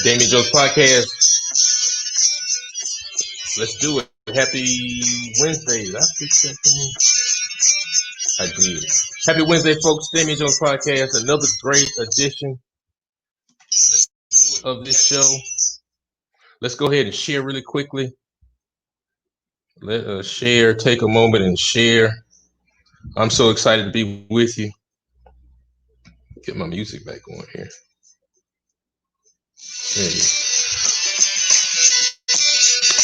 Damien Jones podcast. Let's do it. Happy Wednesday. Did I fix that thing? I did. Happy Wednesday, folks. Damien Jones podcast. Another great edition of this show. Let's go ahead and share really quickly. Let us share. Take a moment and share. I'm so excited to be with you. Get my music back on here. There it is.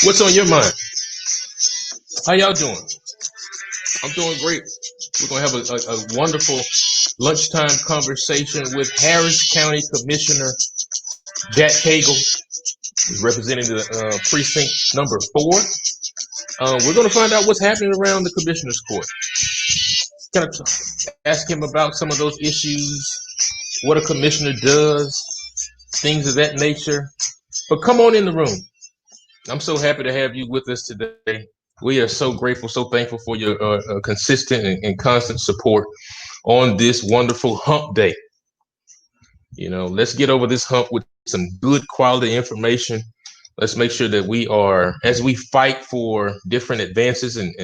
What's on your mind? How y'all doing? I'm doing great. We're going to have a wonderful lunchtime conversation with Harris County Commissioner Jack Cagle, who's representing the precinct number 4. We're going to find out what's happening around the commissioner's court. Kind of ask him about some of those issues, what a commissioner does, things of that nature. But come on in the room. I'm so happy to have you with us today. We are so grateful, so thankful for your consistent and constant support on this wonderful hump day. You know, let's get over this hump with some good quality information. Let's make sure that we are, as we fight for different advances and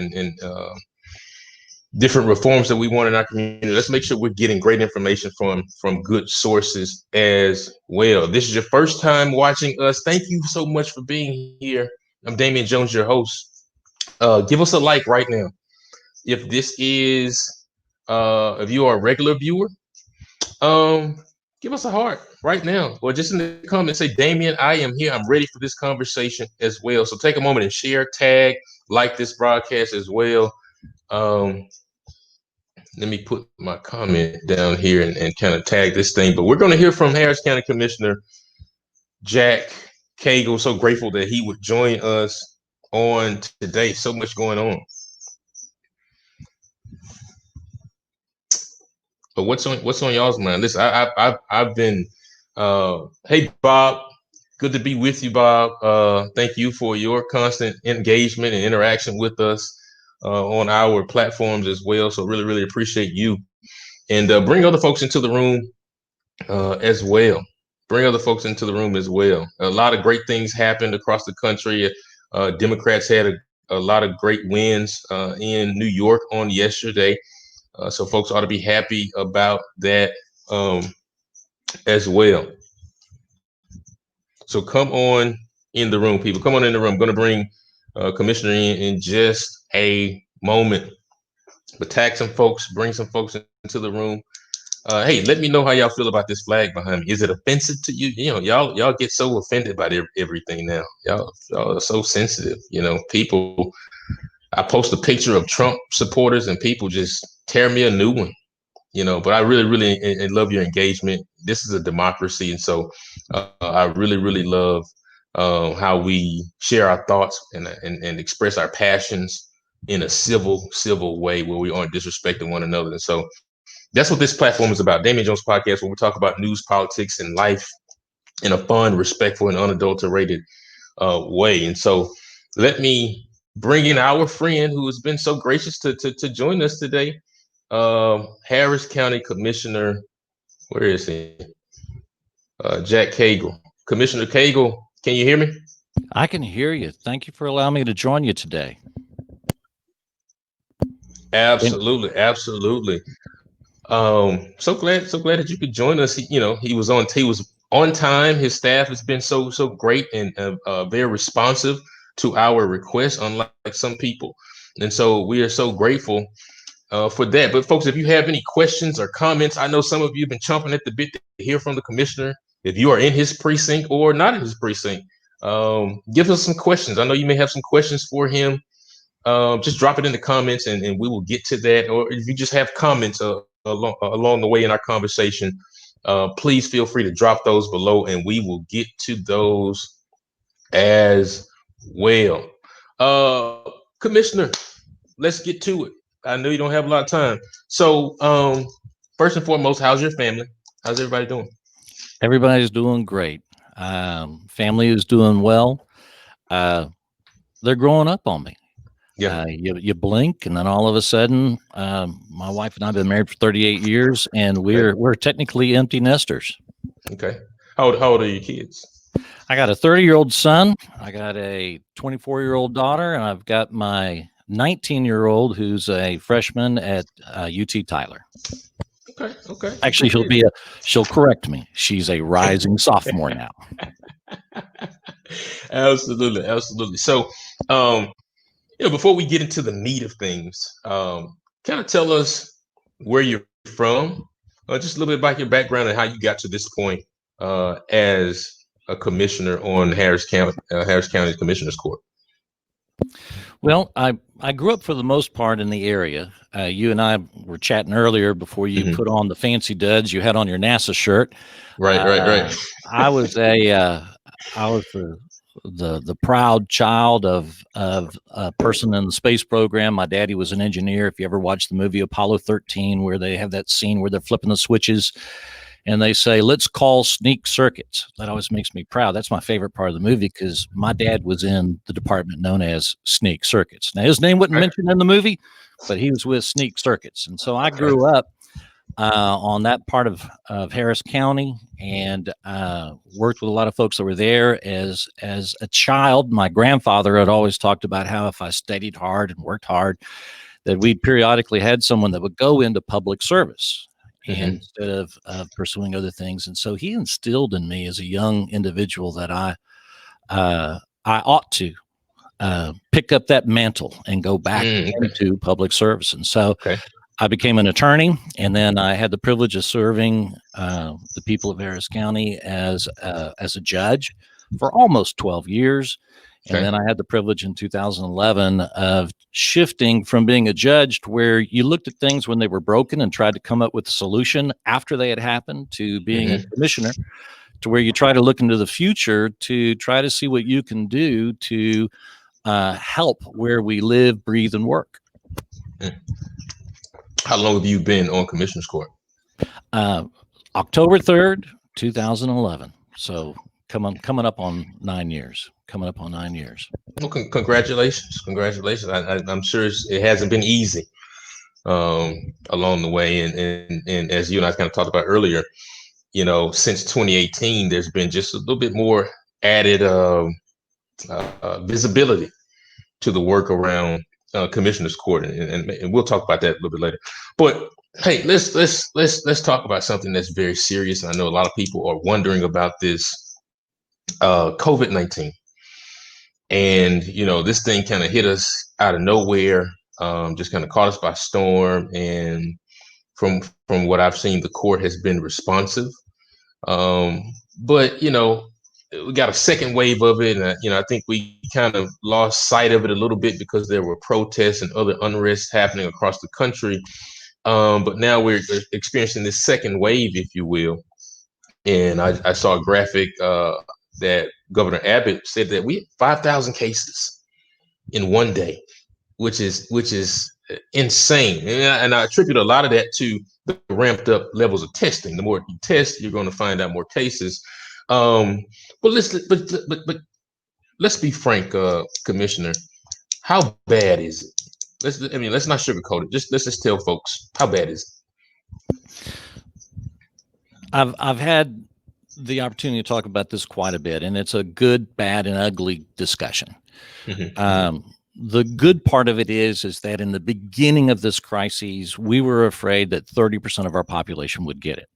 different reforms that we want in our community, let's make sure we're getting great information from good sources as well. This is your first time watching us. Thank you so much for being here. I'm Damien Jones, your host. Give us a like right now. If this is, if you are a regular viewer, give us a heart right now, or just in the comments say, Damien, I am here. I'm ready for this conversation as well. So take a moment and share, tag, like this broadcast as well. Let me put my comment down here and kind of tag this thing. But we're going to hear from Harris County Commissioner Jack Cagle. So grateful that he would join us on today. So much going on. But what's on y'all's mind? Listen, I've been hey Bob, good to be with you, Bob. Thank you for your constant engagement and interaction with us on our platforms as well. So really appreciate you, and bring other folks into the room as well. Bring other folks into the room as well. A lot of great things happened across the country. Democrats had a lot of great wins in New York on yesterday. So folks ought to be happy about that as well. So come on in the room, people. Come on in the room. I'm going to bring Commissioner in just a moment. But tag some folks, bring some folks into the room. Hey, let me know how y'all feel about this flag behind me. Is it offensive to you? You know, y'all get so offended by everything now. Y'all are so sensitive. You know, people. I post a picture of Trump supporters and people just tear me a new one. You know, but I really love your engagement. This is a democracy, and so I really love how we share our thoughts and express our passions in a civil way where we aren't disrespecting one another. And so that's what this platform is about. Damien Jones podcast, where we talk about news, politics, and life in a fun, respectful, and unadulterated way. And so let me bring in our friend who has been so gracious to join us today, Harris County Commissioner. Where is he? Jack Cagle. Commissioner Cagle, can you hear me? I can hear you. Thank you for allowing me to join you today. Absolutely. So glad that you could join us. He was on time. His staff has been so great and very responsive to our requests, unlike some people. And so we are so grateful for that. But folks, if you have any questions or comments, I know some of you have been chomping at the bit to hear from the commissioner. If you are in his precinct or not in his precinct, give us some questions. I know you may have some questions for him. Just drop it in the comments and we will get to that. Or if you just have comments along the way in our conversation, please feel free to drop those below and we will get to those as well. Commissioner, let's get to it. I know you don't have a lot of time. So first and foremost, how's your family? How's everybody doing? Everybody's doing great. Family is doing well. They're growing up on me. Yeah. You blink, and then all of a sudden, my wife and I have been married for 38 years, and we're technically empty nesters. Okay. How old are your kids? I got a 30-year-old son. I got a 24-year-old daughter, and I've got my 19-year-old who's a freshman at UT Tyler. Okay. Okay. Actually, she'll correct me. She's a rising sophomore now. Absolutely. Absolutely. So, before we get into the meat of things, kind of tell us where you're from, just a little bit about your background and how you got to this point as a commissioner on Harris County Commissioner's Court. Well, I grew up for the most part in the area. You and I were chatting earlier before you put on the fancy duds you had on your NASA shirt. Right. I was the proud child of a person in the space program. My daddy was an engineer. If you ever watched the movie Apollo 13, where they have that scene where they're flipping the switches and they say, let's call sneak circuits. That always makes me proud. That's my favorite part of the movie because my dad was in the department known as sneak circuits. Now, his name wasn't mentioned in the movie, but he was with sneak circuits. And so I grew up on that part of Harris County and worked with a lot of folks that were there. As a child, my grandfather had always talked about how if I studied hard and worked hard, that we periodically had someone that would go into public service instead of pursuing other things. And so he instilled in me as a young individual that I ought to pick up that mantle and go back into public service. And so I became an attorney, and then I had the privilege of serving the people of Harris County as a judge for almost 12 years. And then I had the privilege in 2011 of shifting from being a judge to where you looked at things when they were broken and tried to come up with a solution after they had happened to being a commissioner, to where you try to look into the future to try to see what you can do to help where we live, breathe, and work. How long have you been on Commissioner's Court? October 3rd, 2011. So coming up on 9 years. Well, congratulations. I'm sure it hasn't been easy along the way. And as you and I kind of talked about earlier, since 2018, there's been just a little bit more added visibility to the work around Commissioner's Court, and we'll talk about that a little bit later. But hey, let's talk about something that's very serious. I know a lot of people are wondering about this COVID-19. And, this thing kind of hit us out of nowhere, just kind of caught us by storm. And from what I've seen, the court has been responsive. But, we got a second wave of it. And, I think we kind of lost sight of it a little bit because there were protests and other unrest happening across the country. But now we're experiencing this second wave, if you will. And I saw a graphic that Governor Abbott said that we had 5,000 cases in one day, which is insane. And I attribute a lot of that to the ramped up levels of testing. The more you test, you're going to find out more cases. But let's be frank, Commissioner. How bad is it? Let's not sugarcoat it. Let's just tell folks, how bad is it? I've had the opportunity to talk about this quite a bit, and it's a good, bad, and ugly discussion. The good part of it is that in the beginning of this crisis, we were afraid that 30% of our population would get it.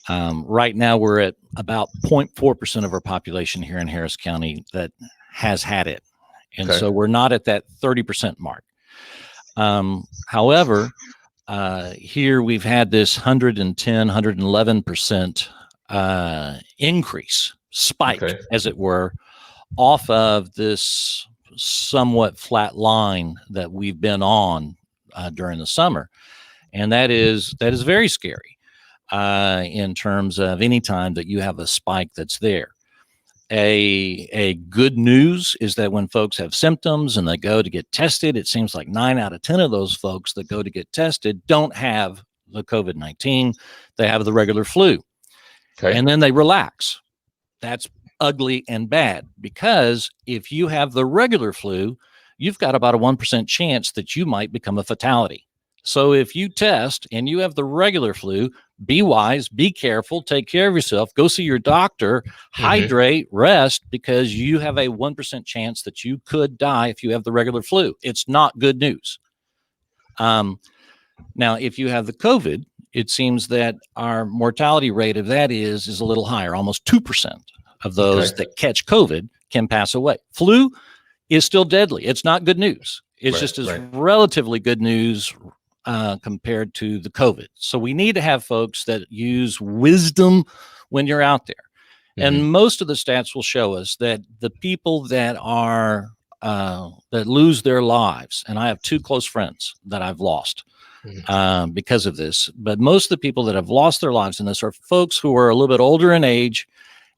Right now, we're at about 0.4% of our population here in Harris County that has had it. And so we're not at that 30% mark. However, here we've had this 110, 111% increase, spike, as it were, off of this somewhat flat line that we've been on during the summer. And that is very scary in terms of any time that you have a spike that's there. A good news is that when folks have symptoms and they go to get tested, it seems like 9 out of 10 of those folks that go to get tested don't have the COVID-19. They have the regular flu. And then they relax. That's ugly and bad, because if you have the regular flu, you've got about a 1% chance that you might become a fatality. So if you test and you have the regular flu, be wise, be careful, take care of yourself, go see your doctor, hydrate, rest, because you have a 1% chance that you could die if you have the regular flu. It's not good news. Now, if you have the COVID, it seems that our mortality rate of that is a little higher. Almost 2% of those that catch COVID can pass away. Flu is still deadly. It's not good news. It's just as relatively good news compared to the COVID. So we need to have folks that use wisdom when you're out there. And most of the stats will show us that the people that are that lose their lives, and I have 2 close friends that I've lost because of this, but most of the people that have lost their lives in this are folks who are a little bit older in age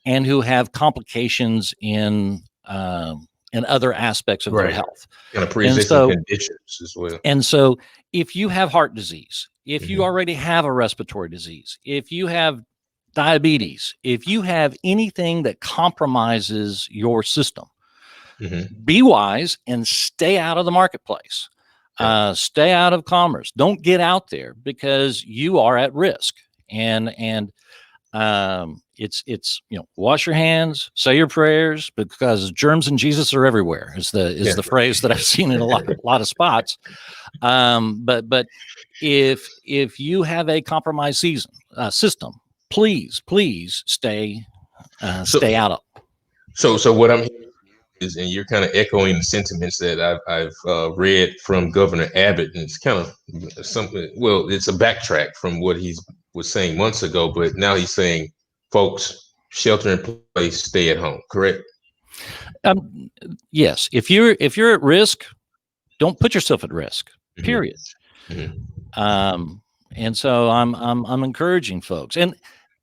and who have complications in other aspects of their health. Kind of pre-existing conditions as well. And so if you have heart disease, if you already have a respiratory disease, if you have diabetes, if you have anything that compromises your system, be wise and stay out of the marketplace. Stay out of commerce. Don't get out there because you are at risk. And it's wash your hands, say your prayers, because germs and Jesus are everywhere. Is the phrase that I've seen in a lot of spots. But if you have a compromised system, please stay out of. So what I'm hearing is, and you're kind of echoing the sentiments that I've read from Governor Abbott, and it's kind of something. Well, it's a backtrack from what he was saying months ago, but now he's saying, folks, shelter in place, stay at home. Correct? Yes. If you're at risk, don't put yourself at risk. Period. And so I'm encouraging folks, and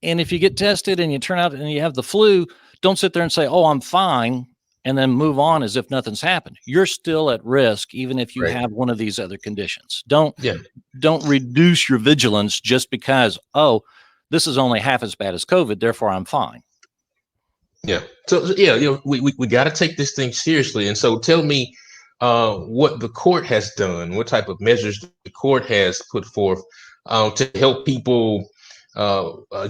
if you get tested and you turn out and you have the flu, don't sit there and say, "Oh, I'm fine," and then move on as if nothing's happened. You're still at risk, even if you have one of these other conditions. Don't reduce your vigilance just because, oh, this is only half as bad as COVID, therefore I'm fine. Yeah. So we got to take this thing seriously. And so tell me what the court has done, what type of measures the court has put forth to help people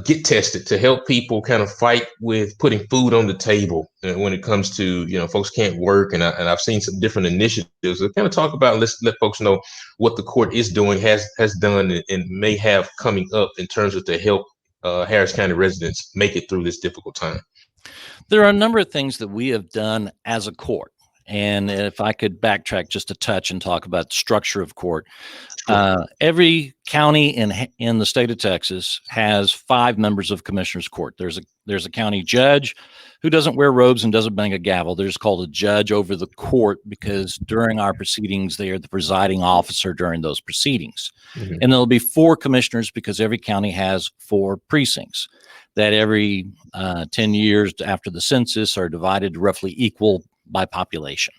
get tested, to help people kind of fight with putting food on the table when it comes to, folks can't work. And I've seen some different initiatives to kind of talk about, let's let folks know what the court is doing, has done, and may have coming up in terms of to help Harris County residents make it through this difficult time. There are a number of things that we have done as a court. And if I could backtrack just a touch and talk about the structure of court, every county in the state of Texas has 5 members of commissioner's court. There's a county judge who doesn't wear robes and doesn't bang a gavel. They're just called a judge over the court because during our proceedings, they are the presiding officer during those proceedings. And there'll be 4 commissioners because every county has 4 precincts that every 10 years after the census are divided roughly equal by population.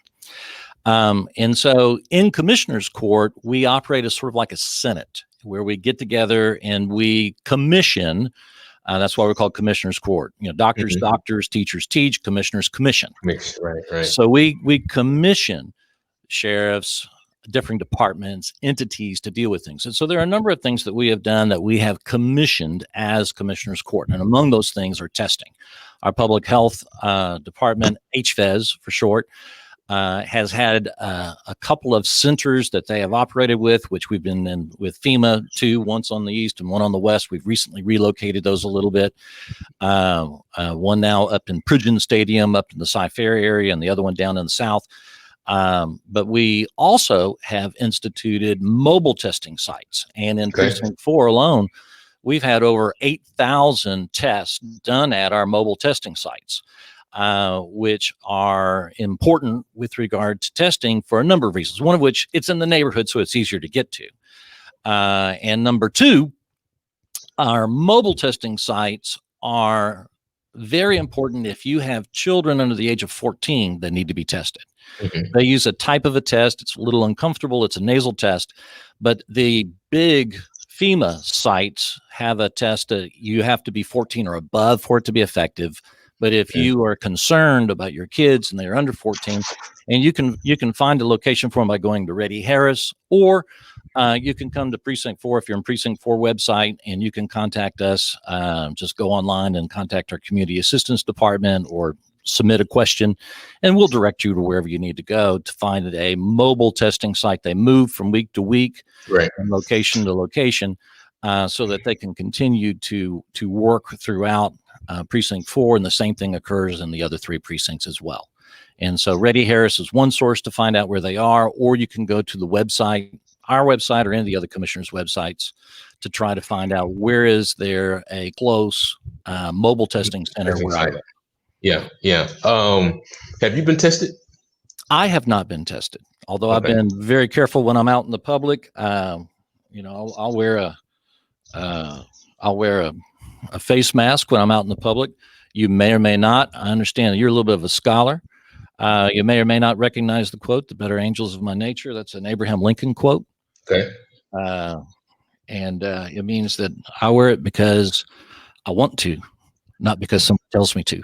And so in commissioner's court, we operate as sort of like a Senate where we get together and we commission. That's why we call it commissioner's court. Doctors, teachers teach, commissioners commission. Right. So we commission sheriffs, different departments, entities to deal with things. And so there are a number of things that we have done that we have commissioned as commissioner's court. And among those things are testing. Our public health department, HFES for short, has had a couple of centers that they have operated with, which we've been in with FEMA, 2, once on the east and one on the west. We've recently relocated those a little bit. One now up in Pridgeon Stadium, up in the Cy-Fair area, and the other one down in the south. But we also have instituted mobile testing sites. And in Precinct 4 alone, we've had over 8,000 tests done at our mobile testing sites, which are important with regard to testing for a number of reasons. One of which, it's in the neighborhood, so it's easier to get to. And number 2, our mobile testing sites are very important if you have children under the age of 14 that need to be tested. They use a type of a test. It's a little uncomfortable. It's a nasal test. But the big FEMA sites have a test that you have to be 14 or above for it to be effective. But if you are concerned about your kids and they're under 14, and you can find a location for them by going to Ready Harris, or you can come to Precinct 4 if you're in Precinct 4 website, and you can contact us. Just go online and contact our community assistance department or submit a question, and we'll direct you to wherever you need to go to find a mobile testing site. They move from week to week, right, and location to location, so that they can continue to work throughout Precinct 4, and the same thing occurs in the other 3 precincts as well. And so Ready Harris is one source to find out where they are, or you can go to the website, our website, or any of the other commissioners' websites to try to find out where is there a close mobile testing center where I live. Yeah. Have you been tested? I have not been tested, although I've been very careful when I'm out in the public. I'll wear a face mask when I'm out in the public. You may or may not. I understand that you're a little bit of a scholar. You may or may not recognize the quote, "The better angels of my nature." That's an Abraham Lincoln quote. Okay. And it means that I wear it because I want to, not because someone tells me to.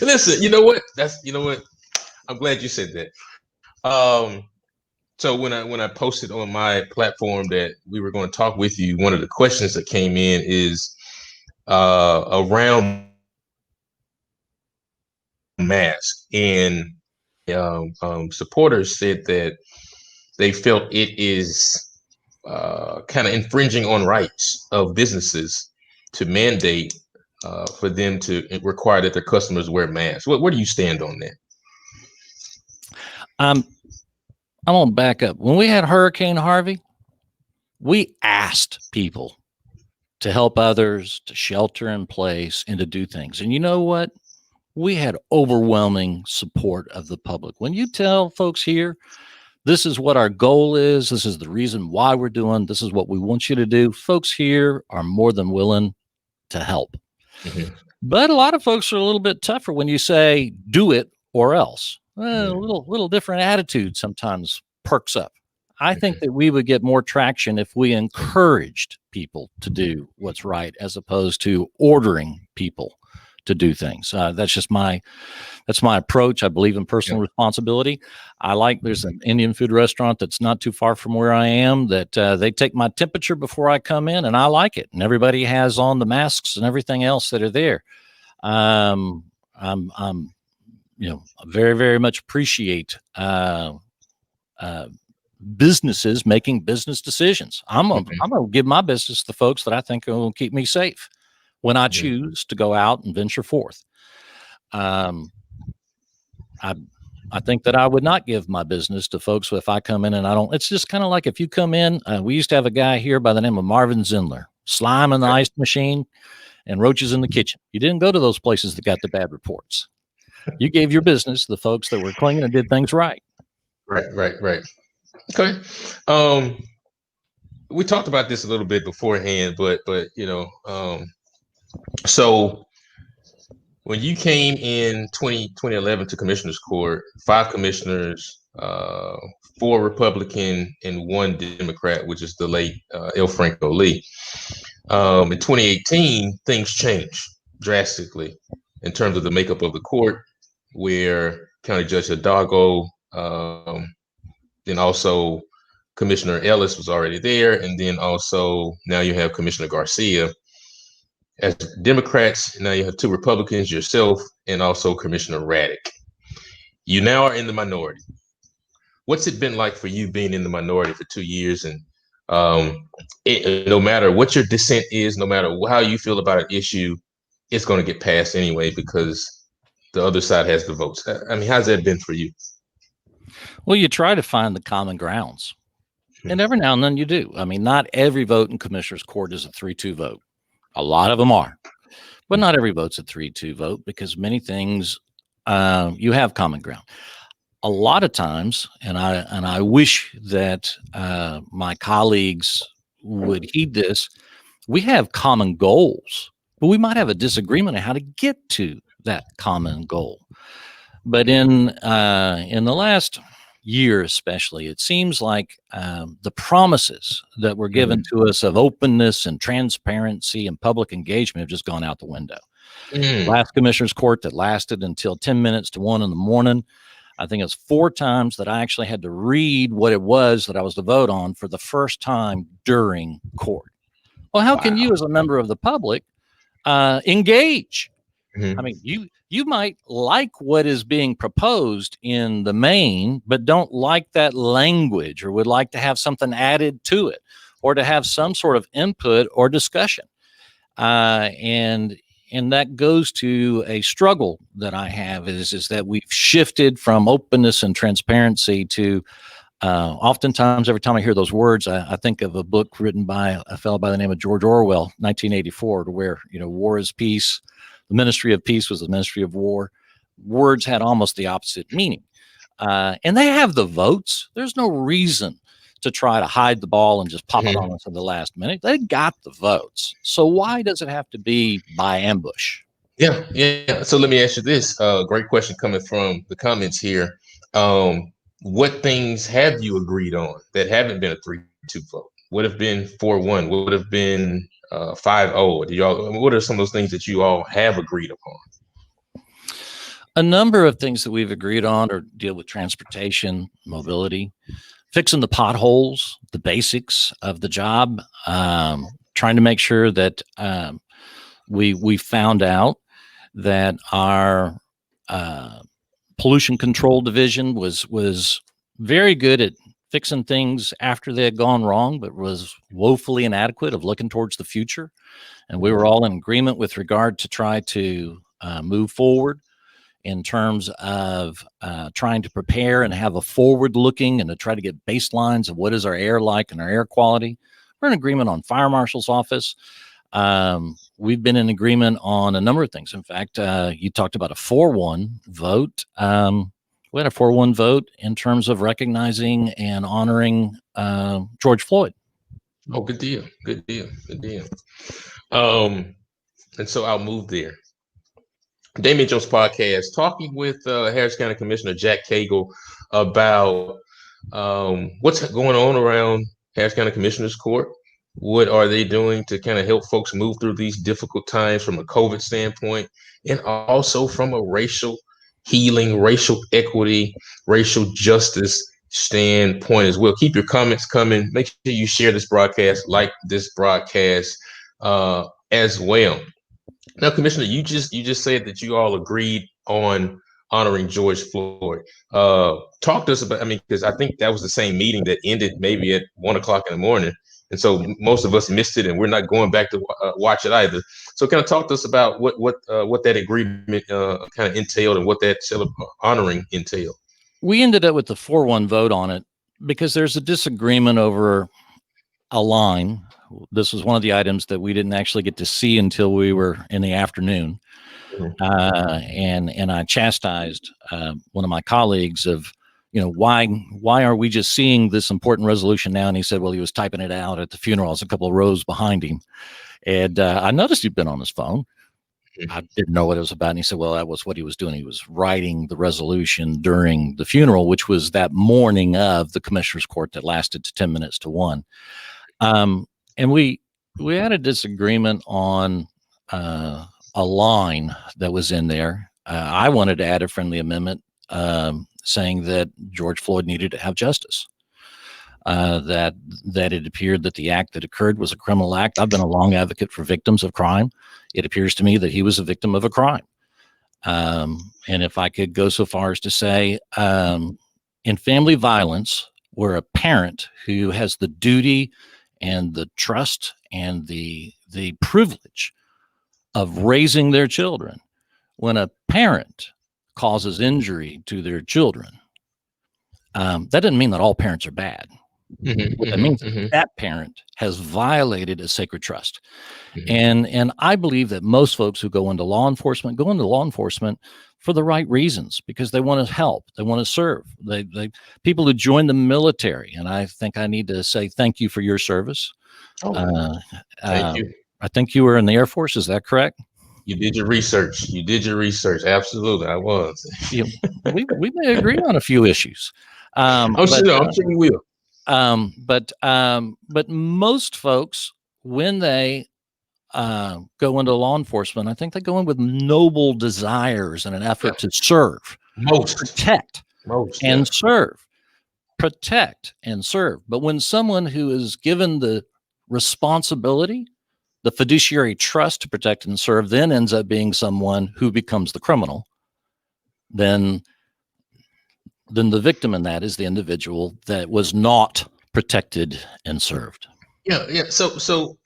Listen, you know what? I'm glad you said that. So when I posted on my platform that we were going to talk with you, one of the questions that came in is around mask, and supporters said that they felt it is kind of infringing on rights of businesses to mandate for them to require that their customers wear masks. Where do you stand on that? I'm going to back up. When we had Hurricane Harvey, we asked people to help others, to shelter in place, and to do things. And you know what? We had overwhelming support of the public. When you tell folks here, this is what our goal is, this is the reason why we're doing, this is what we want you to do, folks here are more than willing to help. Mm-hmm. But a lot of folks are a little bit tougher when you say, do it or else. A little different attitude sometimes perks up. I think that we would get more traction if we encouraged people to do what's right, as opposed to ordering people to do things. That's my approach. I believe in personal responsibility. There's an Indian food restaurant that's not too far from where I am that they take my temperature before I come in, and I like it. And everybody has on the masks and everything else that are there. I'm very, very much appreciate businesses making business decisions. I'm gonna give my business to folks that I think will keep me safe when I choose to go out and venture forth. I think that I would not give my business to folks if I come in and I don't. It's just kind of like if you come in. We used to have a guy here by the name of Marvin Zindler, slime in the ice machine and roaches in the kitchen. You didn't go to those places that got the bad reports. You gave your business to the folks that were clean and did things right. Right. Okay. We talked about this a little bit beforehand, but so when you came in 2011 to Commissioner's Court, 5 commissioners, 4 Republican and 1 Democrat, which is the late L. Franco Lee. In 2018, things changed drastically in terms of the makeup of the court, where County Judge Hidalgo, then also Commissioner Ellis was already there, and then also now you have Commissioner Garcia. As Democrats, now you have 2 Republicans, yourself, and also Commissioner Raddick. You now are in the minority. What's it been like for you being in the minority for 2 years? And no matter what your dissent is, no matter how you feel about an issue, it's going to get passed anyway because the other side has the votes. I mean, how's that been for you? Well, you try to find the common grounds. And every now and then you do. I mean, not every vote in Commissioner's Court is a 3-2 vote. A lot of them are. But not every vote's a 3-2 vote, because many things you have common ground. A lot of times, and I wish that my colleagues would heed this, we have common goals, but we might have a disagreement on how to get to that common goal. But in the last year, especially, it seems like the promises that were given Mhm. to us of openness and transparency and public engagement have just gone out the window. Mm. Last commissioner's court that lasted until 10 minutes to 1 in the morning. I think it's 4 times that I actually had to read what it was that I was to vote on for the first time during court. Well, how can Wow. you, as a member of the public, engage? I Mhm. mean, you might like what is being proposed in the main, but don't like that language, or would like to have something added to it, or to have some sort of input or discussion. And that goes to a struggle that I have is that we've shifted from openness and transparency to oftentimes every time I hear those words, I think of a book written by a fellow by the name of George Orwell, 1984, to where, war is peace. The ministry of peace was the ministry of war. Words had almost the opposite meaning. And they have the votes. There's no reason to try to hide the ball and just pop it Mhm. on us at the last minute. They got the votes. So why does it have to be by ambush? Yeah, yeah. So let me ask you this. Great question coming from the comments here. What things have you agreed on that haven't been a 3-2 vote? Would have been 4-1? Would have been 5-0? Do y'all? What are some of those things that you all have agreed upon? A number of things that we've agreed on or deal with transportation, mobility, fixing the potholes, the basics of the job, trying to make sure that we found out that our pollution control division was very good at fixing things after they had gone wrong, but was woefully inadequate of looking towards the future. And we were all in agreement with regard to try to move forward in terms of trying to prepare and have a forward looking and to try to get baselines of what is our air like and our air quality. We're in agreement on fire marshal's office. We've been in agreement on a number of things. In fact, you talked about a 4-1 vote. We had a 4-1 vote in terms of recognizing and honoring George Floyd. Oh, good deal. Good deal. Good deal. Um, and so I'll move there. Damien Jones podcast, talking with Harris County Commissioner Jack Cagle about what's going on around Harris County Commissioner's Court. What are they doing to kind of help folks move through these difficult times from a COVID standpoint, and also from a racial healing, racial equity, racial justice standpoint as well. Keep your comments coming. Make sure you share this broadcast, like this broadcast as well. Now, Commissioner, you just said that you all agreed on honoring George Floyd. Talk to us about. I mean, because I think that was the same meeting that ended maybe at 1 o'clock in the morning, and so most of us missed it, and we're not going back to watch it either. So, kind of talk to us about what that agreement kind of entailed and what that honoring entailed. We ended up with the 4-1 vote on it because there's a disagreement over a line. This was one of the items that we didn't actually get to see until we were in the afternoon. Mhm. And I chastised one of my colleagues of, why are we just seeing this important resolution now? And he said, well, he was typing it out at the funeral. I was a couple of rows behind him. And I noticed he'd been on his phone. I didn't know what it was about. And he said, well, that was what he was doing. He was writing the resolution during the funeral, which was that morning of the commissioner's court that lasted to 10 minutes to 1. And we had a disagreement on a line that was in there. I wanted to add a friendly amendment saying that George Floyd needed to have justice. That it appeared that the act that occurred was a criminal act. I've been a long advocate for victims of crime. It appears to me that he was a victim of a crime. And if I could go so far as to say, in family violence, where a parent who has the duty and the trust and the privilege of raising their children, when a parent causes injury to their children, that doesn't mean that all parents are bad. What that means is that parent has violated a sacred trust. And I believe that most folks who go into law enforcement for the right reasons, because they want to help, they want to serve. They people who join the military, and I think I need to say thank you for your service. Oh, thank you. I think you were in the Air Force. Is that correct? You did your research. You did your research. Absolutely, I was. We may agree on a few issues. I'm sure you will. But most folks, when they go into law enforcement, I think they go in with noble desires and an effort to serve, protect, and serve. Protect and serve. But when someone who is given the responsibility, the fiduciary trust to protect and serve, then ends up being someone who becomes the criminal, then the victim in that is the individual that was not protected and served. Yeah. So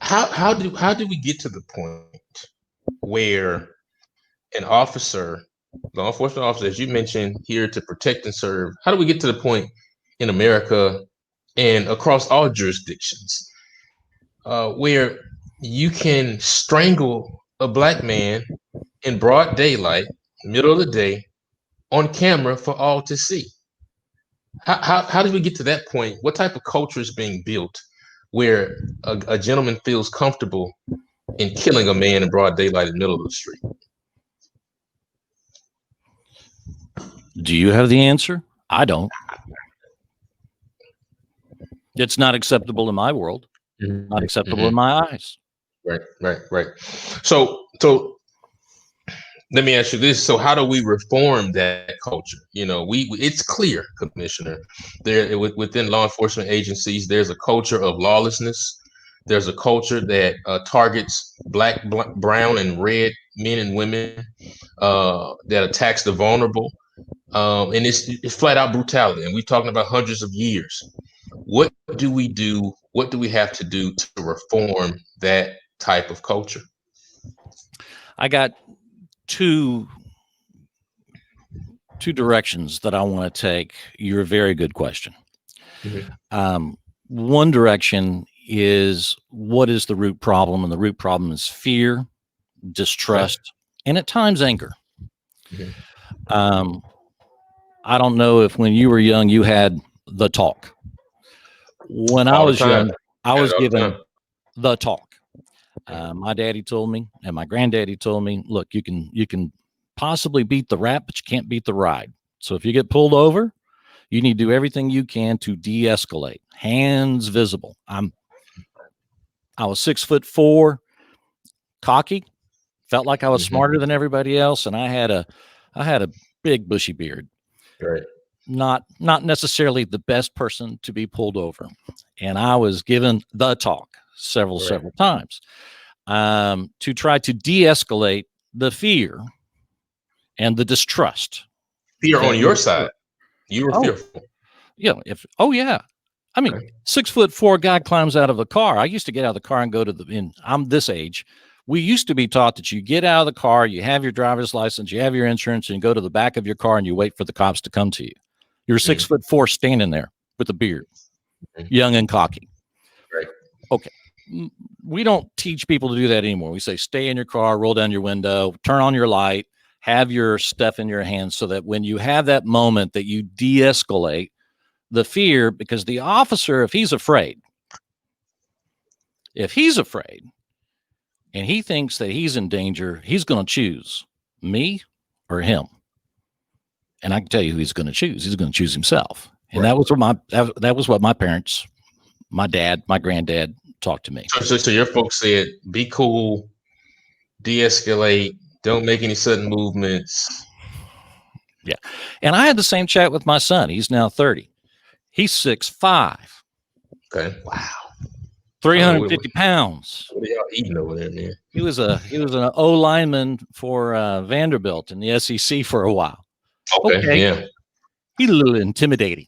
how do we get to the point where an officer, law enforcement officer, as you mentioned, here to protect and serve, how do we get to the point in America and across all jurisdictions where you can strangle a black man in broad daylight, middle of the day, on camera for all to see? How did we get to that point? What type of culture is being built where a gentleman feels comfortable in killing a man in broad daylight in the middle of the street? Do you have the answer? I don't. It's not acceptable in my world. Not acceptable in my eyes. Right. So let me ask you this. So how do we reform that culture? It's clear, Commissioner, there within law enforcement agencies, there's a culture of lawlessness. There's a culture that targets black, brown, and red men and women, that attacks the vulnerable. And it's flat out brutality. And we're talking about hundreds of years. What do we do? What do we have to do to reform that type of culture? I got two directions that I want to take your very good question. One direction is, what is the root problem? And the root problem is fear, distrust, and at times anger. I don't know if when you were young, you had the talk. When I was young, I was given the talk. My daddy told me, and my granddaddy told me, look, you can possibly beat the rap, but you can't beat the ride. So if you get pulled over, you need to do everything you can to de-escalate. Hands visible. I was 6'4", cocky, felt like I was smarter than everybody else, and I had a big bushy beard. Right. Not necessarily the best person to be pulled over, and I was given the talk several times to try to de-escalate the fear and the distrust. Fear on your side. You were fearful. Yeah. I mean, 6'4" guy climbs out of a car. I used to get out of the car and go to I'm this age. We used to be taught that you get out of the car, you have your driver's license, you have your insurance, and you go to the back of your car and you wait for the cops to come to you. You're 6'4" standing there with a beard, young and cocky. Right. Okay. We don't teach people to do that anymore. We say, stay in your car, roll down your window, turn on your light, have your stuff in your hands, so that when you have that moment that you de-escalate the fear, because the officer, if he's afraid and he thinks that he's in danger, he's going to choose me or him. And I can tell you who he's going to choose. He's going to choose himself. And that was what my parents, my dad, my granddad talked to me. So your folks said, be cool, de-escalate, don't make any sudden movements. Yeah. And I had the same chat with my son. He's now 30. He's 6'5". Okay. Wow. 350 pounds. What are y'all eating over there, man? He was an O lineman for Vanderbilt in the SEC for a while. Okay. Yeah. He's a little intimidating.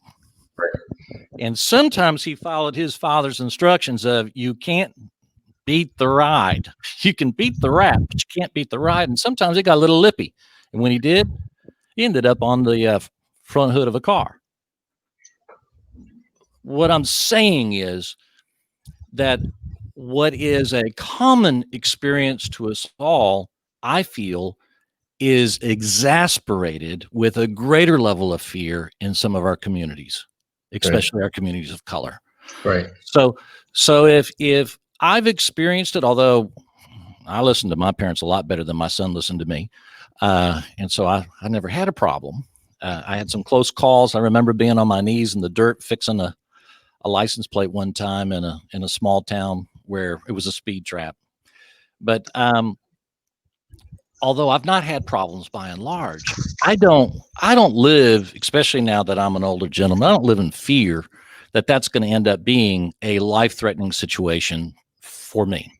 Right. And sometimes he followed his father's instructions of, you can't beat the ride. You can beat the rap, but you can't beat the ride. And sometimes he got a little lippy. And when he did, he ended up on the front hood of a car. What I'm saying is that what is a common experience to us all, I feel, is exasperated with a greater level of fear in some of our communities, especially our communities of color. Right. So if I've experienced it, although I listened to my parents a lot better than my son listened to me, and so I never had a problem. I had some close calls. I remember being on my knees in the dirt fixing a license plate one time in a small town where it was a speed trap. But although I've not had problems by and large, I don't live, especially now that I'm an older gentleman, I don't live in fear that that's going to end up being a life-threatening situation for me.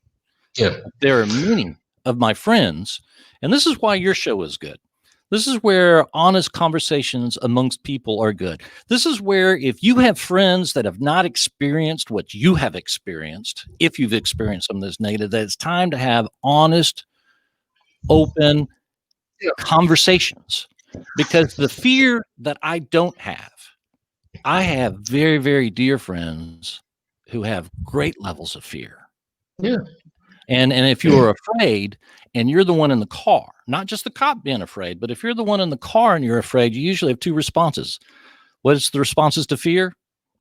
Yeah. There are many of my friends, and this is why your show is good. This is where honest conversations amongst people are good. This is where if you have friends that have not experienced what you have experienced, if you've experienced some of this negative, that it's time to have honest, open conversations. Because the fear that I don't have, I have very, very dear friends who have great levels of fear. Yeah. And if you are afraid and you're the one in the car, not just the cop being afraid, but if you're the one in the car and you're afraid, you usually have two responses. What is the responses to fear?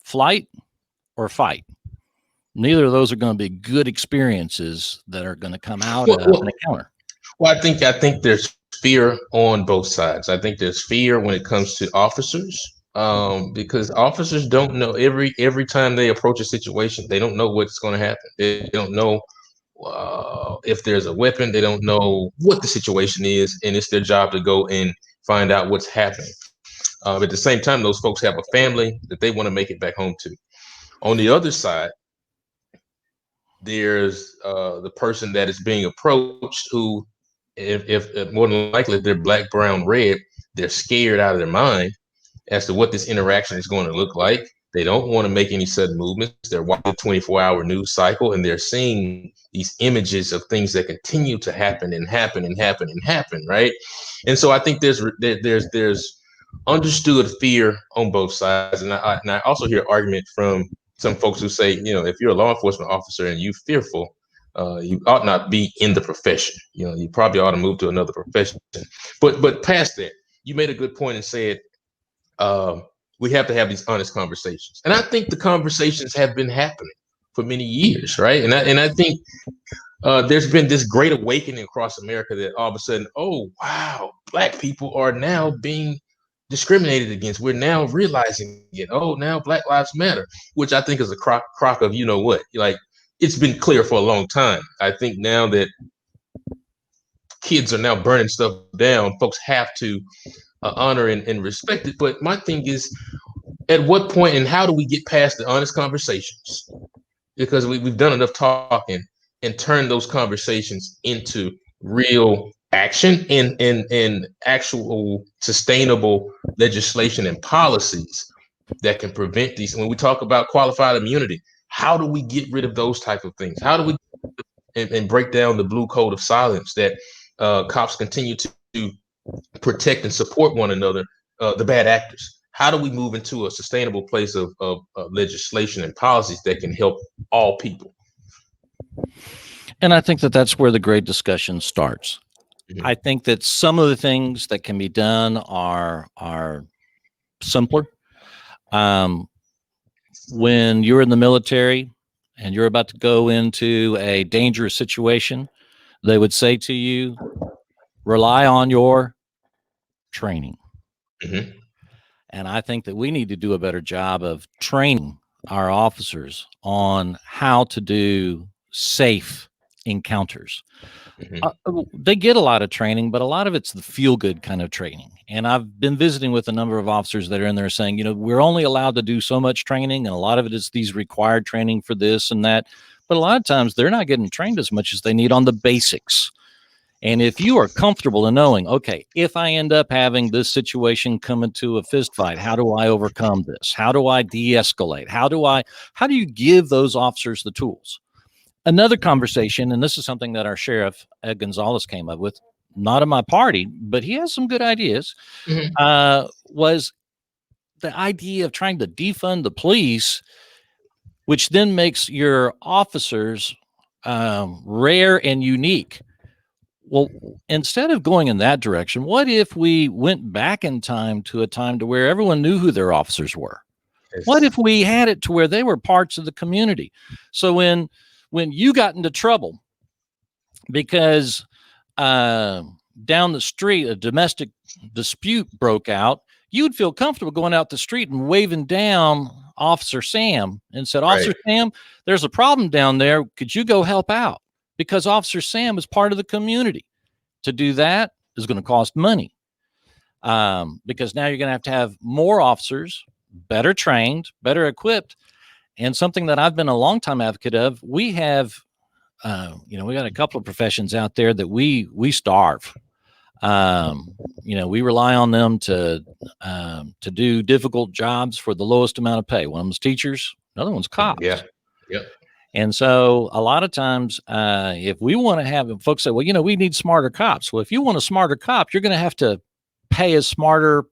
Flight or fight. Neither of those are going to be good experiences that are going to come out of an encounter. Well, I think there's fear on both sides. I think there's fear when it comes to officers, because officers don't know every time they approach a situation, they don't know what's going to happen. They don't know if there's a weapon. They don't know what the situation is, and it's their job to go and find out what's happening. At the same time, those folks have a family that they want to make it back home to. On the other side, there's the person that is being approached who, if more than likely if they're black, brown, red, they're scared out of their mind as to what this interaction is going to look like. They don't want to make any sudden movements. They're watching a 24-hour news cycle, and they're seeing these images of things that continue to happen and happen and happen and happen, right? And so I think there's understood fear on both sides, and I also hear argument from some folks who say, if you're a law enforcement officer and you're fearful, you ought not be in the profession. You probably ought to move to another profession. But past that, you made a good point and said, we have to have these honest conversations. And I think the conversations have been happening for many years, right? And I think there's been this great awakening across America that all of a sudden, oh, wow, Black people are now being discriminated against. We're now realizing it. Oh, now Black Lives Matter, which I think is a crock of, like, it's been clear for a long time. I think now that kids are now burning stuff down, folks have to honor and respect it. But my thing is, at what point and how do we get past the honest conversations? Because we've done enough talking and turn those conversations into real action and actual sustainable legislation and policies that can prevent these. When we talk about qualified immunity, how do we get rid of those type of things? How do we and break down the blue code of silence that cops continue to protect and support one another, the bad actors? How do we move into a sustainable place of legislation and policies that can help all people? And I think that that's where the great discussion starts. Mm-hmm. I think that some of the things that can be done are simpler. When you're in the military and you're about to go into a dangerous situation, they would say to you, rely on your training. Mm-hmm. And I think that we need to do a better job of training our officers on how to do safe encounters. Mm-hmm. They get a lot of training, but a lot of it's the feel-good kind of training. And I've been visiting with a number of officers that are in there saying, we're only allowed to do so much training, and a lot of it is these required training for this and that. But a lot of times they're not getting trained as much as they need on the basics. And if you are comfortable in knowing, okay, if I end up having this situation come into a fist fight, how do I overcome this? How do I de-escalate? How do you give those officers the tools? Another conversation, and this is something that our sheriff, Ed Gonzalez, came up with, not in my party, but he has some good ideas, mm-hmm. Was the idea of trying to defund the police, which then makes your officers rare and unique. Well, instead of going in that direction, what if we went back in time to a time to where everyone knew who their officers were? Yes. What if we had it to where they were parts of the community? So when you got into trouble because down the street a domestic dispute broke out, you would feel comfortable going out the street and waving down Officer Sam and said, Officer Sam, there's a problem down there. Could you go help out? Because Officer Sam is part of the community. To do that is going to cost money, because now you're going to have more officers, better trained, better equipped. And something that I've been a long time advocate of, we have, we got a couple of professions out there that we starve. We rely on them to do difficult jobs for the lowest amount of pay. One of them's teachers, another one's cops. Yeah. Yep. And so a lot of times, if we want to have, folks say, well, we need smarter cops. Well, if you want a smarter cop, you're going to have to pay a smarter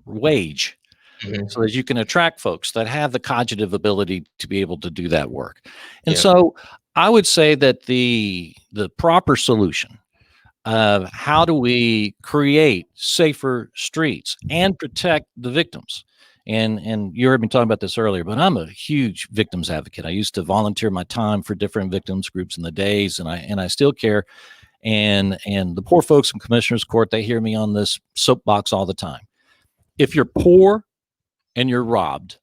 wage, so that you can attract folks that have the cognitive ability to be able to do that work. And so I would say that the proper solution of how do we create safer streets and protect the victims. And you heard me talking about this earlier, but I'm a huge victims advocate. I used to volunteer my time for different victims groups in the days, and I still care. And the poor folks in Commissioner's Court, they hear me on this soapbox all the time. If you're poor and you're robbed,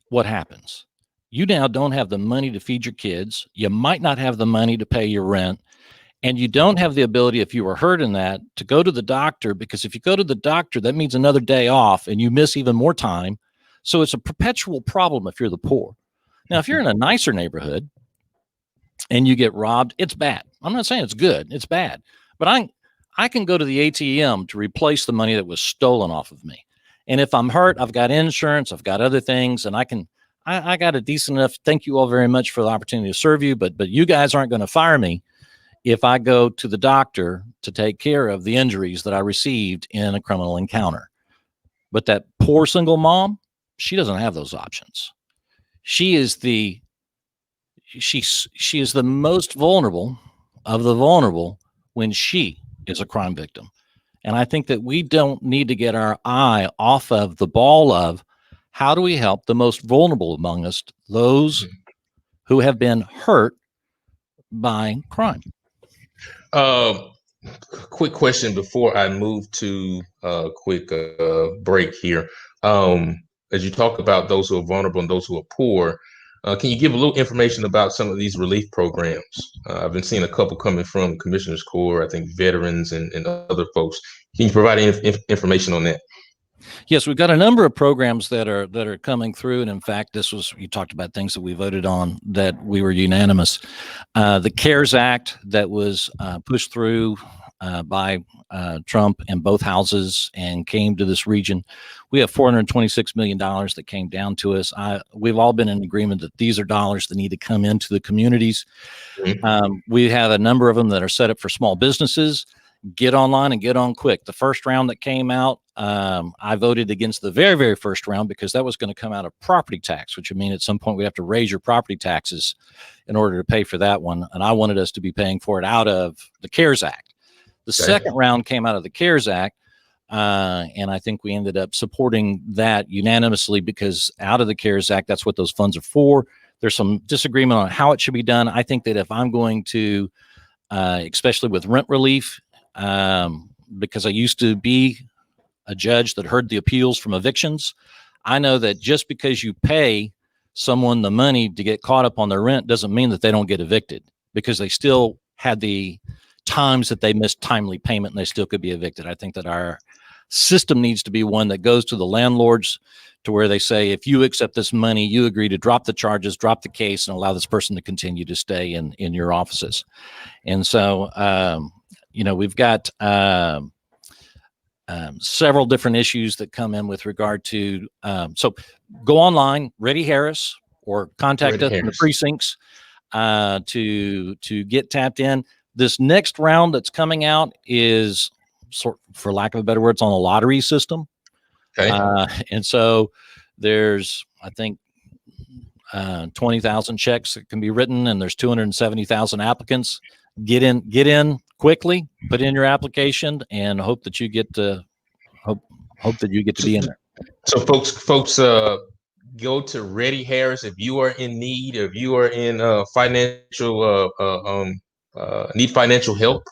what happens? You now don't have the money to feed your kids. You might not have the money to pay your rent. And you don't have the ability, if you were hurt in that, to go to the doctor, because if you go to the doctor, that means another day off and you miss even more time. So it's a perpetual problem if you're the poor. Now, if you're in a nicer neighborhood and you get robbed, it's bad. I'm not saying it's good. It's bad. But I can go to the ATM to replace the money that was stolen off of me. And if I'm hurt, I've got insurance, I've got other things, and I got a decent enough. Thank you all very much for the opportunity to serve you, but you guys aren't going to fire me if I go to the doctor to take care of the injuries that I received in a criminal encounter. But that poor single mom, she doesn't have those options. She is the most vulnerable of the vulnerable when she is a crime victim. And I think that we don't need to get our eye off of the ball of how do we help the most vulnerable among us, those who have been hurt by crime. Quick question before I move to a quick break here. As you talk about those who are vulnerable and those who are poor, can you give a little information about some of these relief programs? I've been seeing a couple coming from Commissioner's Court, I think veterans and other folks. Can you provide any information on that? Yes, we've got a number of programs that are coming through. And in fact, you talked about things that we voted on that we were unanimous. The CARES Act that was pushed through by Trump in both houses and came to this region. We have $426 million that came down to us. We've all been in agreement that these are dollars that need to come into the communities. We have a number of them that are set up for small businesses. Get online and get on quick. The first round that came out, I voted against the very, very first round because that was going to come out of property tax, which would mean at some point we have to raise your property taxes in order to pay for that one. And I wanted us to be paying for it out of the CARES Act. The second round came out of the CARES Act. And I think we ended up supporting that unanimously because out of the CARES Act, that's what those funds are for. There's some disagreement on how it should be done. I think that if I'm going to, especially with rent relief, because I used to be a judge that heard the appeals from evictions. I know that just because you pay someone the money to get caught up on their rent doesn't mean that they don't get evicted, because they still had the times that they missed timely payment and they still could be evicted. I think that our system needs to be one that goes to the landlords to where they say, if you accept this money, you agree to drop the charges, drop the case, and allow this person to continue to stay in your offices. And so, we've got several different issues that come in with regard to, so go online, Ready Harris, or contact us in the precincts to get tapped in. This next round that's coming out is, for lack of a better word, it's on a lottery system. Okay. And so there's, I think, 20,000 checks that can be written, and there's 270,000 applicants. Get in quickly, put in your application, and hope that you get to be in there. So folks, go to Ready Harris if you are in need, if you are in financial need financial help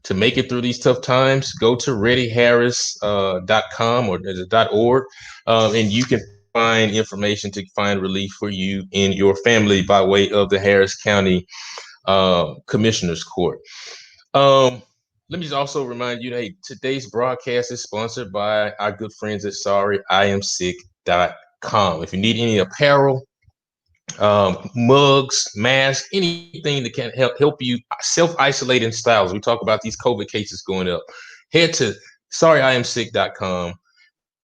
to make it through these tough times, go to readyharris.com or is it .org, and you can find information to find relief for you and your family by way of the Harris County Commissioner's Court. Let me just also remind you, hey, today's broadcast is sponsored by our good friends at sorryIamsick.com. If you need any apparel, mugs, masks, anything that can help you self-isolate in styles. We talk about these COVID cases going up. Head to sorryIamsick.com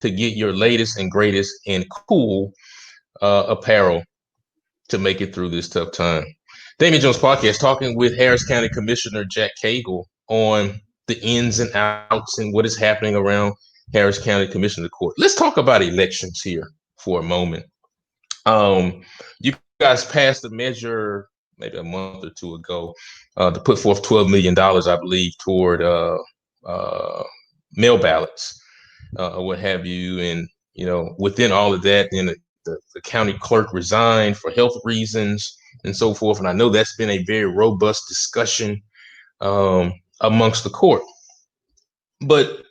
to get your latest and greatest and cool apparel to make it through this tough time. Damien Jones podcast, talking with Harris County Commissioner Jack Cagle on the ins and outs and what is happening around Harris County Commissioner Court. Let's talk about elections here for a moment. You guys passed a measure maybe a month or two ago to put forth $12 million, I believe, toward mail ballots or what have you. And, you know, within all of that, then the county clerk resigned for health reasons and so forth. And I know that's been a very robust discussion amongst the court. But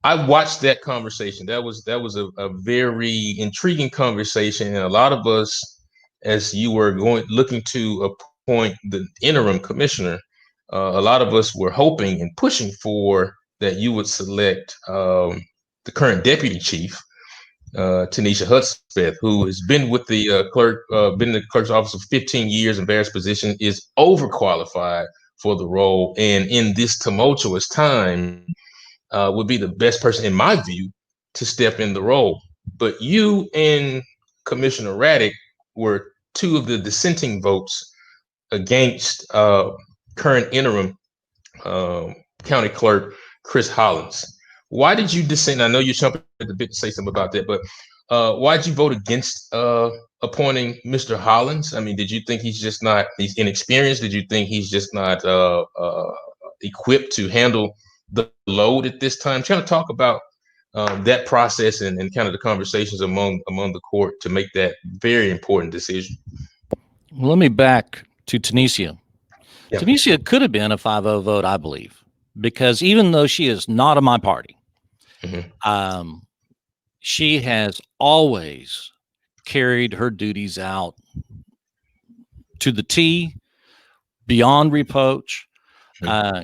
I watched that conversation. That was a very intriguing conversation. And a lot of us, as you were looking to appoint the interim commissioner, a lot of us were hoping and pushing for that you would select the current deputy chief, Tanisha Hudspeth, who has been with the been in the clerk's office for 15 years in various positions, is overqualified for the role, and in this tumultuous time, would be the best person, in my view, to step in the role. But you and Commissioner Raddick were two of the dissenting votes against current interim county clerk Chris Hollins. Why did you dissent? I know you're jumping at the bit to say something about that, but why did you vote against appointing Mr. Hollins? I mean, did you think he's inexperienced? Did you think he's just not equipped to handle the load at this time? Trying to talk about that process and kind of the conversations among the court to make that very important decision. Well, let me back to Tanisha. Yeah. Tanisha could have been a 5-0 vote, I believe, because even though she is not of my party, she has always carried her duties out to the T, beyond reproach.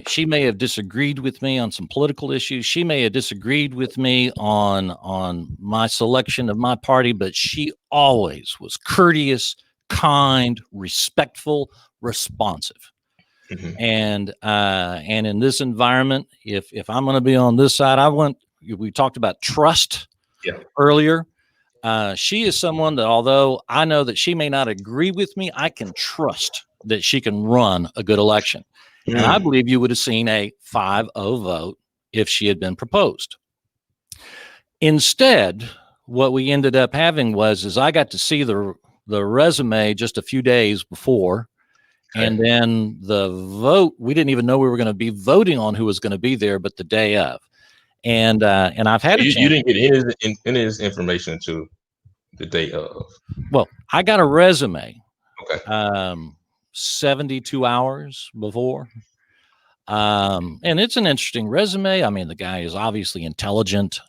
She may have disagreed with me on some political issues. She may have disagreed with me on my selection of my party, but she always was courteous, kind, respectful, responsive. And in this environment, if I'm going to be on this side, we talked about trust earlier. She is someone that, although I know that she may not agree with me, I can trust that she can run a good election. And I believe you would have seen a 5-0 vote if she had been proposed. Instead, what we ended up having is I got to see the resume just a few days before, and then the vote, we didn't even know we were going to be voting on who was going to be there, but the day of. And I've had a chance. You didn't get any of his information until the day of. Well, I got a resume. Okay. 72 hours before. And it's an interesting resume. I mean, the guy is obviously intelligent.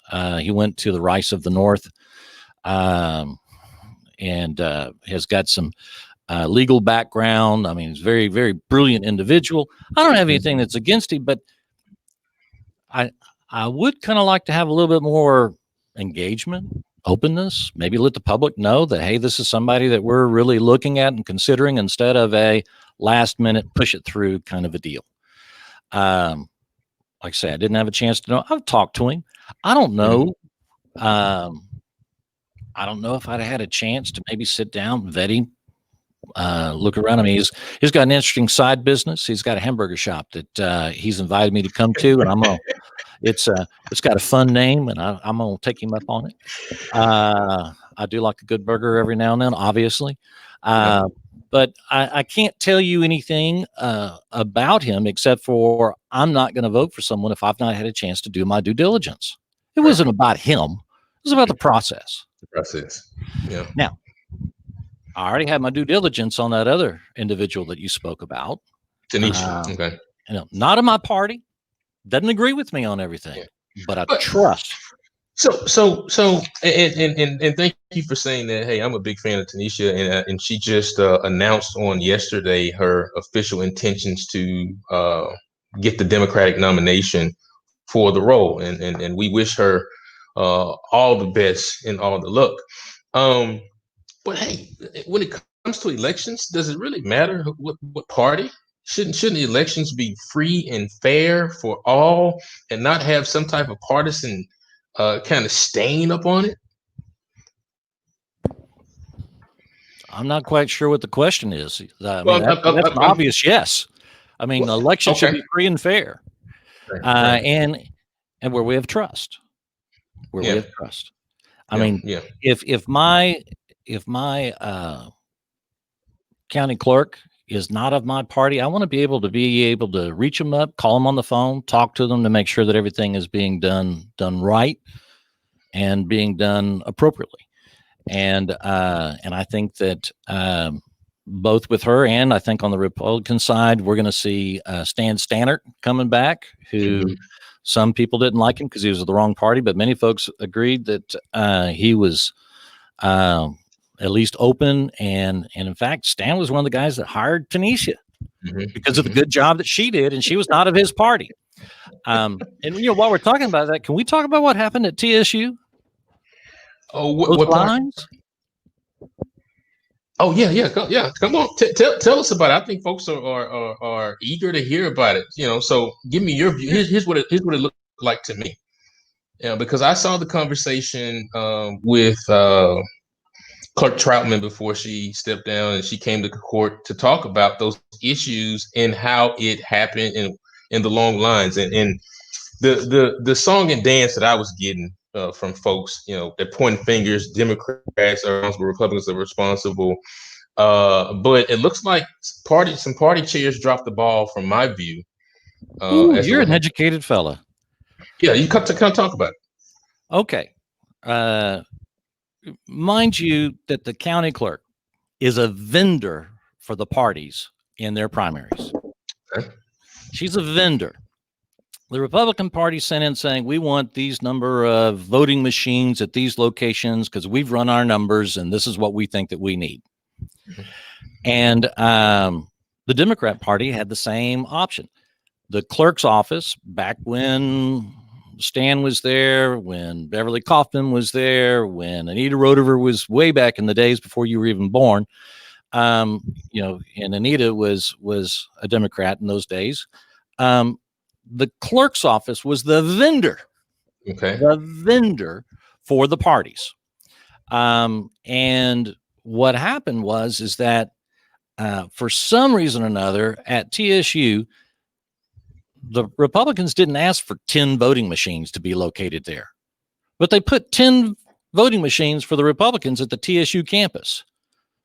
He went to the Rice of the North, and has got some legal background. I mean, he's a very, very brilliant individual. I don't have anything that's against him, but I would kind of like to have a little bit more engagement, openness, maybe let the public know that, hey, this is somebody that we're really looking at and considering, instead of a last minute push it through kind of a deal. Like I say, I didn't have a chance to know. I've talked to him. I don't know. I don't know if I'd have had a chance to maybe sit down, vet him, look around. I mean, he's got an interesting side business. He's got a hamburger shop that he's invited me to come to, and it's got a fun name, and I'm gonna take him up on it. I do like a good burger every now and then, obviously. But I can't tell you anything about him except for I'm not going to vote for someone if I've not had a chance to do my due diligence. It wasn't about him. It was about the process. The process. Yeah. Now, I already had my due diligence on that other individual that you spoke about. Tanisha. Okay. not in my party, doesn't agree with me on everything, but I trust. So, and thank you for saying that. Hey, I'm a big fan of Tanisha, and she just announced on yesterday her official intentions to get the Democratic nomination for the role, and we wish her all the best and all the luck. But hey, when it comes to elections, does it really matter what party? Shouldn't elections be free and fair for all, and not have some type of partisan kind of stain upon it? I'm not quite sure what the question is. I Well, mean, that's an obvious yes. I mean, the election should be free and fair, right. and where we have trust, we have trust. I mean, yeah. if my county clerk is not of my party, I want to be able to reach them up, call them on the phone, talk to them to make sure that everything is being done right and being done appropriately. And I think that both with her and I think on the Republican side, we're going to see Stan Stannard coming back, who some people didn't like him because he was of the wrong party, but many folks agreed that he was at least open. And in fact, Stan was one of the guys that hired Tanisha because of the good job that she did, and she was not of his party. And while we're talking about that, can we talk about what happened at TSU? Oh, what lines? Oh yeah. Come on, tell us about it. I think folks are eager to hear about it. So give me your view. Here's what it looked like to me. Because I saw the conversation with Clerk Troutman before she stepped down, and she came to court to talk about those issues and how it happened in the long lines and the song and dance that I was getting from folks, they're pointing fingers. Democrats are responsible, Republicans are responsible. But it looks like some party chairs dropped the ball from my view. Ooh, you're an educated fella. Yeah, you come to talk about it. Okay. Mind you that the county clerk is a vendor for the parties in their primaries. Okay. She's a vendor. The Republican Party sent in saying, we want these number of voting machines at these locations because we've run our numbers and this is what we think that we need. And the Democrat Party had the same option. The clerk's office, back when Stan was there, when Beverly Kaufman was there, when Anita Rotover was way back in the days before you were even born, and Anita was a Democrat in those days. The clerk's office was the vendor, the vendor for the parties. And what happened is that for some reason or another at TSU, the Republicans didn't ask for 10 voting machines to be located there, but they put 10 voting machines for the Republicans at the TSU campus,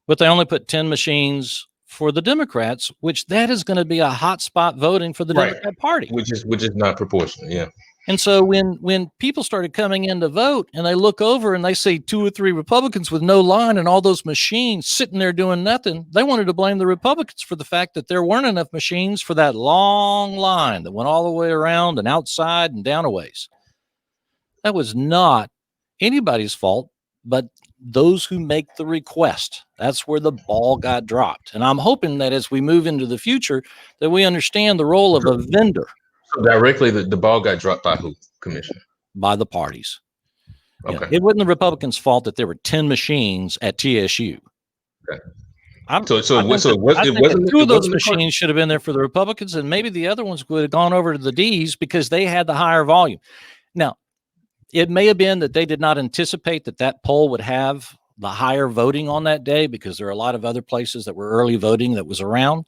but they only put 10 machines for the Democrats, which that is going to be a hot spot voting for the Democrat Party, which is not proportional. Yeah. And so when people started coming in to vote and they look over and they see 2 or 3 Republicans with no line and all those machines sitting there doing nothing, they wanted to blame the Republicans for the fact that there weren't enough machines for that long line that went all the way around and outside and down a ways. That was not anybody's fault, but those who make the request. That's where the ball got dropped. And I'm hoping that as we move into the future, that we understand the role of a vendor. So directly, the ball got dropped by who, Commissioner? By the parties. Okay. It wasn't the Republicans' fault that there were 10 machines at TSU. Okay. I think 2 of those machines should have been there for the Republicans, and maybe the other ones would have gone over to the D's because they had the higher volume. Now, it may have been that they did not anticipate that poll would have the higher voting on that day because there are a lot of other places that were early voting that was around.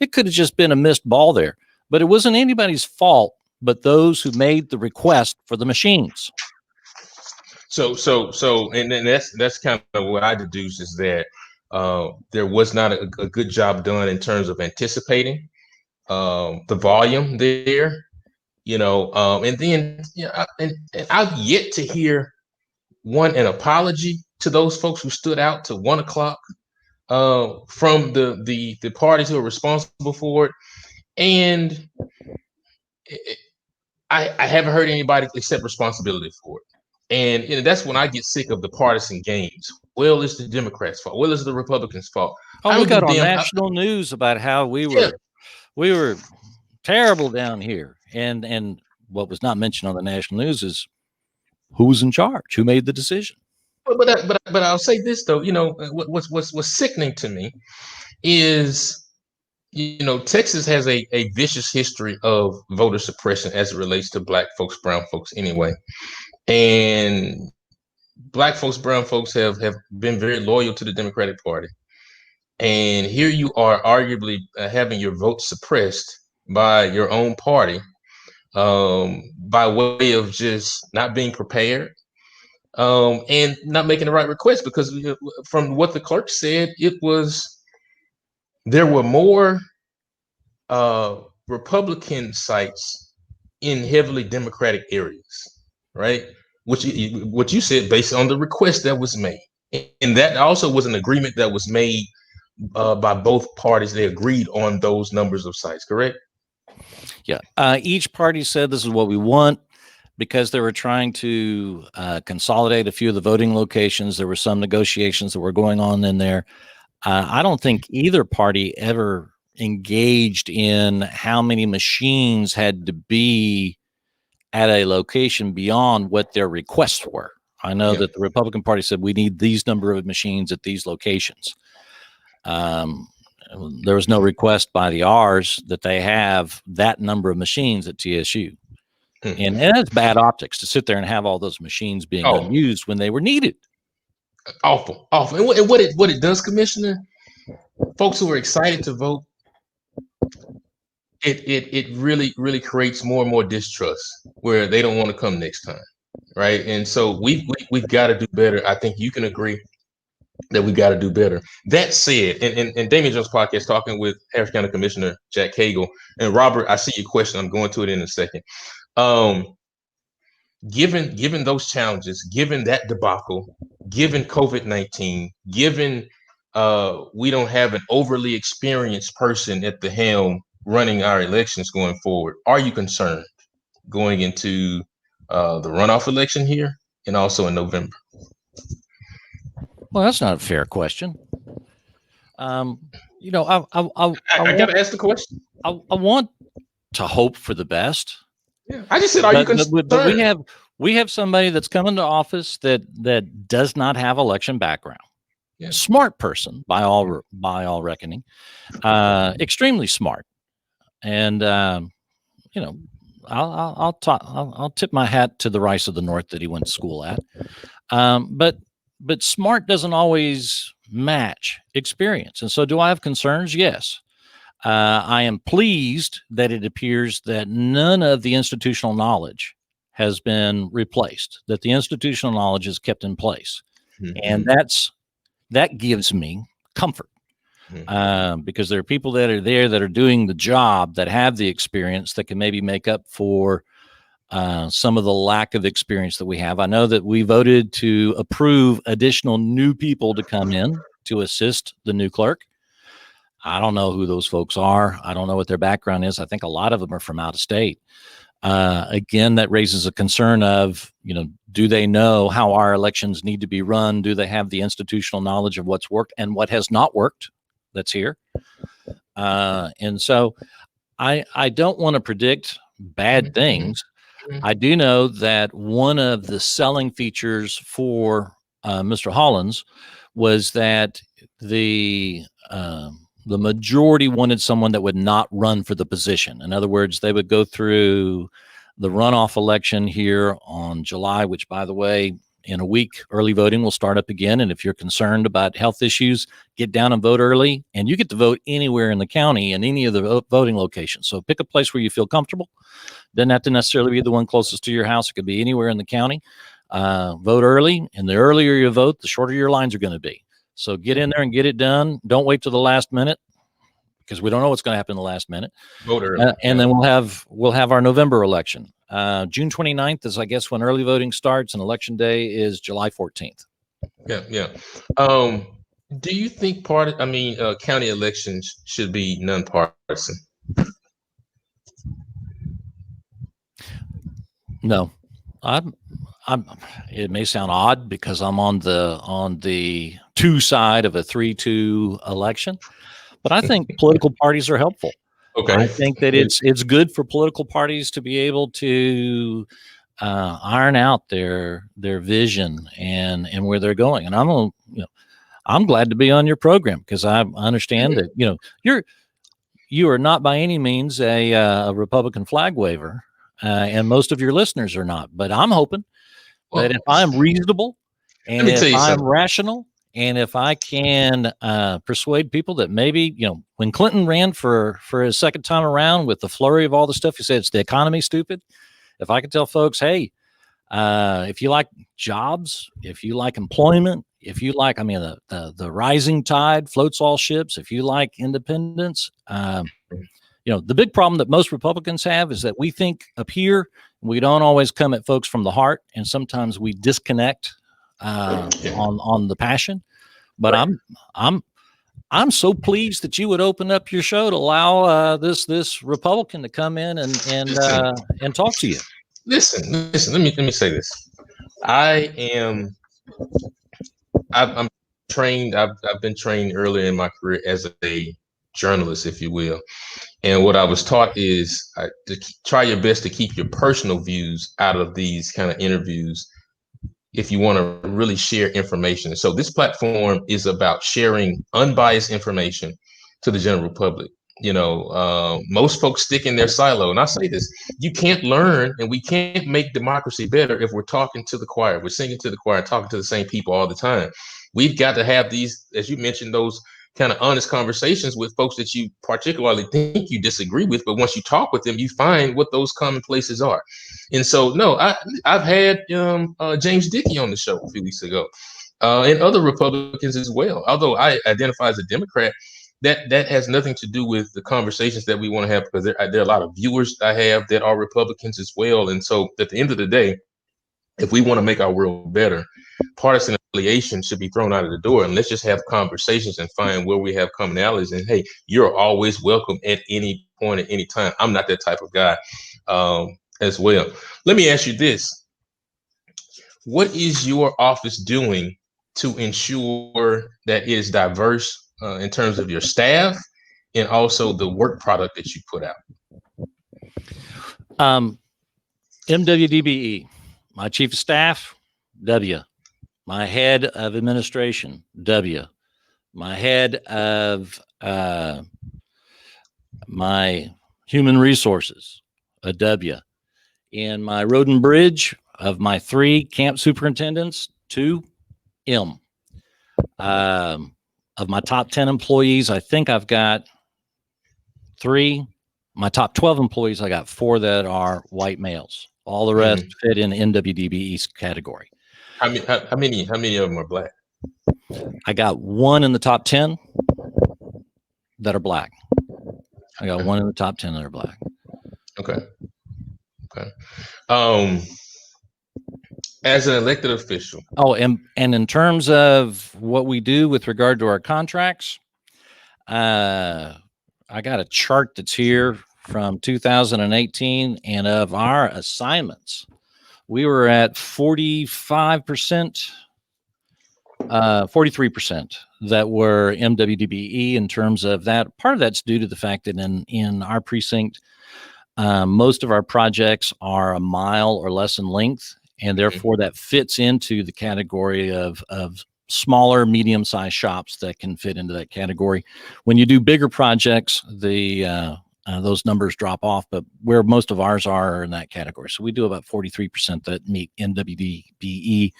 It could have just been a missed ball there. But it wasn't anybody's fault but those who made the request for the machines. So, and then that's kind of what I deduce is that there was not a good job done in terms of anticipating the volume there, and then and I've yet to hear an apology to those folks who stood out to 1 o'clock from the parties who are responsible for it. And I haven't heard anybody accept responsibility for it. And that's when I get sick of the partisan games. Well, it's the Democrats' fault. Well, it's the Republicans' fault. I Oh, we don't give got a on damn. national news about how we Yeah, were terrible down here, and what was not mentioned on the national news is who was in charge, who made the decision. but I'll say this though. What's sickening to me is Texas has a vicious history of voter suppression as it relates to black folks, brown folks, anyway. And black folks, brown folks have been very loyal to the Democratic Party. And here you are arguably having your vote suppressed by your own party, by way of just not being prepared, and not making the right request. Because from what the clerk said, there were more Republican sites in heavily Democratic areas, right? What you said based on the request that was made, and that also was an agreement that was made by both parties. They agreed on those numbers of sites, correct? Yeah. Each party said this is what we want because they were trying to consolidate a few of the voting locations. There were some negotiations that were going on in there. I don't think either party ever engaged in how many machines had to be at a location beyond what their requests were. I know Yeah. that the Republican Party said we need these number of machines at these locations. There was no request by the R's that they have that number of machines at TSU. And that's bad optics to sit there and have all those machines being unused when they were needed. Awful. And what it does, Commissioner, folks who are excited to vote, it really creates more and more distrust where they don't want to come next time, right? And so we've got to do better. I think you can agree that we got to do better. That said, and Damien Jones podcast talking with Harris County Commissioner Jack Cagle and Robert, I see your question. I'm going to it in a second. Given those challenges, given that debacle, given COVID-19, given we don't have an overly experienced person at the helm running our elections going forward, are you concerned going into the runoff election here and also in November? Well, that's not a fair question. I got to ask the question. I want to hope for the best. Yeah, I just said, are you concerned? But we have somebody that's come into office that does not have election background. Yeah. Smart person by all reckoning, extremely smart, and I'll tip my hat to the Rice of the North that he went to school at. But smart doesn't always match experience. And so do I have concerns? Yes. I am pleased that it appears that none of the institutional knowledge has been replaced, that the institutional knowledge is kept in place. Mm-hmm. And that gives me comfort. Mm-hmm. Because there are people that are there that are doing the job, that have the experience, that can maybe make up for some of the lack of experience that we have. I know that we voted to approve additional new people to come in to assist the new clerk. I don't know who those folks are. I don't know what their background is. I think a lot of them are from out of state. Again, that raises a concern of, do they know how our elections need to be run? Do they have the institutional knowledge of what's worked and what has not worked that's here? And so I don't want to predict bad things. I do know that one of the selling features for Mr. Hollins was that the majority wanted someone that would not run for the position. In other words, they would go through the runoff election here on July, which, by the way, in a week, early voting will start up again. And if you're concerned about health issues, get down and vote early. And you get to vote anywhere in the county in any of the voting locations. So pick a place where you feel comfortable. Doesn't have to necessarily be the one closest to your house. It could be anywhere in the county. Vote early. And the earlier you vote, the shorter your lines are going to be. So get in there and get it done. Don't wait till the last minute, because we don't know what's going to happen in the last minute. Vote early. And then we'll have our November election. June 29th is, I guess, when early voting starts, and election day is July 14th. Yeah. Do you think county elections should be nonpartisan? No, I'm. It may sound odd because I'm on the two side of a 3-2 election, but I think political parties are helpful. Okay. I think that it's good for political parties to be able to iron out their vision and where they're going. And I'm glad to be on your program because I understand that you are not by any means a Republican flag waver, and most of your listeners are not. But I'm hoping that if I'm reasonable and if I'm rational and if I can persuade people that maybe, when Clinton ran for his second time around with the flurry of all the stuff he said, it's the economy, stupid. If I could tell folks, hey, if you like jobs, if you like employment, if you like, the rising tide floats all ships. If you like independence, the big problem that most Republicans have is that we think up here, we don't always come at folks from the heart, and sometimes we disconnect on the passion. But right. I'm so pleased that you would open up your show to allow this Republican to come in and talk to you. Listen. Let me say this. I'm trained. I've been trained earlier in my career as a journalist, if you will. And what I was taught is to try your best to keep your personal views out of these kind of interviews if you want to really share information. So this platform is about sharing unbiased information to the general public. Most folks stick in their silo. And I say this, you can't learn and we can't make democracy better if we're talking to the choir. We're singing to the choir, talking to the same people all the time. We've got to have these, as you mentioned, those kind of honest conversations with folks that you particularly think you disagree with, but once you talk with them, you find what those common places are. And so, no, I've had James Dickey on the show a few weeks ago, and other Republicans as well. Although I identify as a Democrat, that has nothing to do with the conversations that we want to have, because there are a lot of viewers I have that are Republicans as well. And so, at the end of the day, if we want to make our world better, partisan affiliation should be thrown out of the door, and let's just have conversations and find where we have commonalities. And hey, you're always welcome at any point, at any time. I'm not that type of guy as well. Let me ask you this. What is your office doing to ensure that it is diverse in terms of your staff and also the work product that you put out? MWDBE, my chief of staff, W. My head of administration, W. My head of my human resources, a W. In my road and bridge, of my 3 camp superintendents, 2 M. Of my top 10 employees, I think I've got 3. My top 12 employees, I got 4 that are white males. All the rest fit in NWDBE's category. How many of them are black? I got 1 in the top 10 that are black. I got 1 in the top 10 that are black. Okay. As an elected official. Oh, and in terms of what we do with regard to our contracts, I got a chart that's here from 2018, and of our assignments, we were at 45%, 43% that were MWDBE in terms of that. Part of that's due to the fact that in our precinct, most of our projects are a mile or less in length, and therefore that fits into the category of smaller, medium-sized shops that can fit into that category. When you do bigger projects, those numbers drop off, but where most of ours are in that category. So we do about 43% that meet MWDBE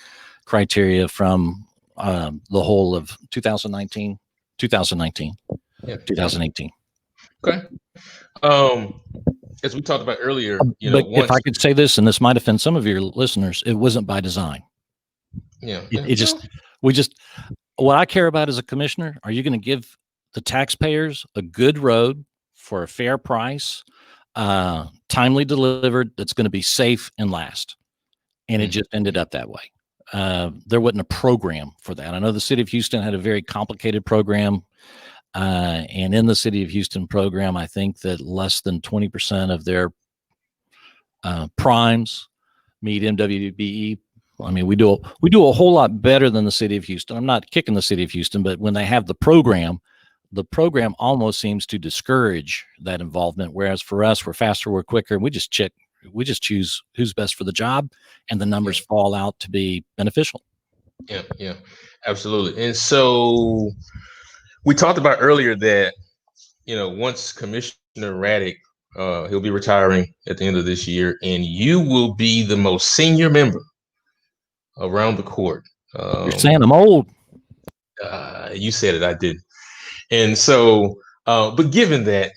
criteria from the whole of 2018. Okay. As we talked about earlier, if I could say this, and this might offend some of your listeners, it wasn't by design. What I care about as a commissioner, are you going to give the taxpayers a good road for a fair price, timely delivered, that's going to be safe and last? And it just ended up that way. There wasn't a program for that. I know the city of Houston had a very complicated program. And in the city of Houston program, I think that less than 20% of their primes meet MWBE. I mean, we do a whole lot better than the city of Houston. I'm not kicking the city of Houston, but when they have the program almost seems to discourage that involvement. Whereas for us, we're faster, we're quicker, and we just choose who's best for the job, and the numbers fall out to be beneficial. Yeah, absolutely. And so we talked about earlier that, once Commissioner Raddick, he'll be retiring at the end of this year, and you will be the most senior member around the court. You're saying I'm old. You said it, I didn't. And so, but given that,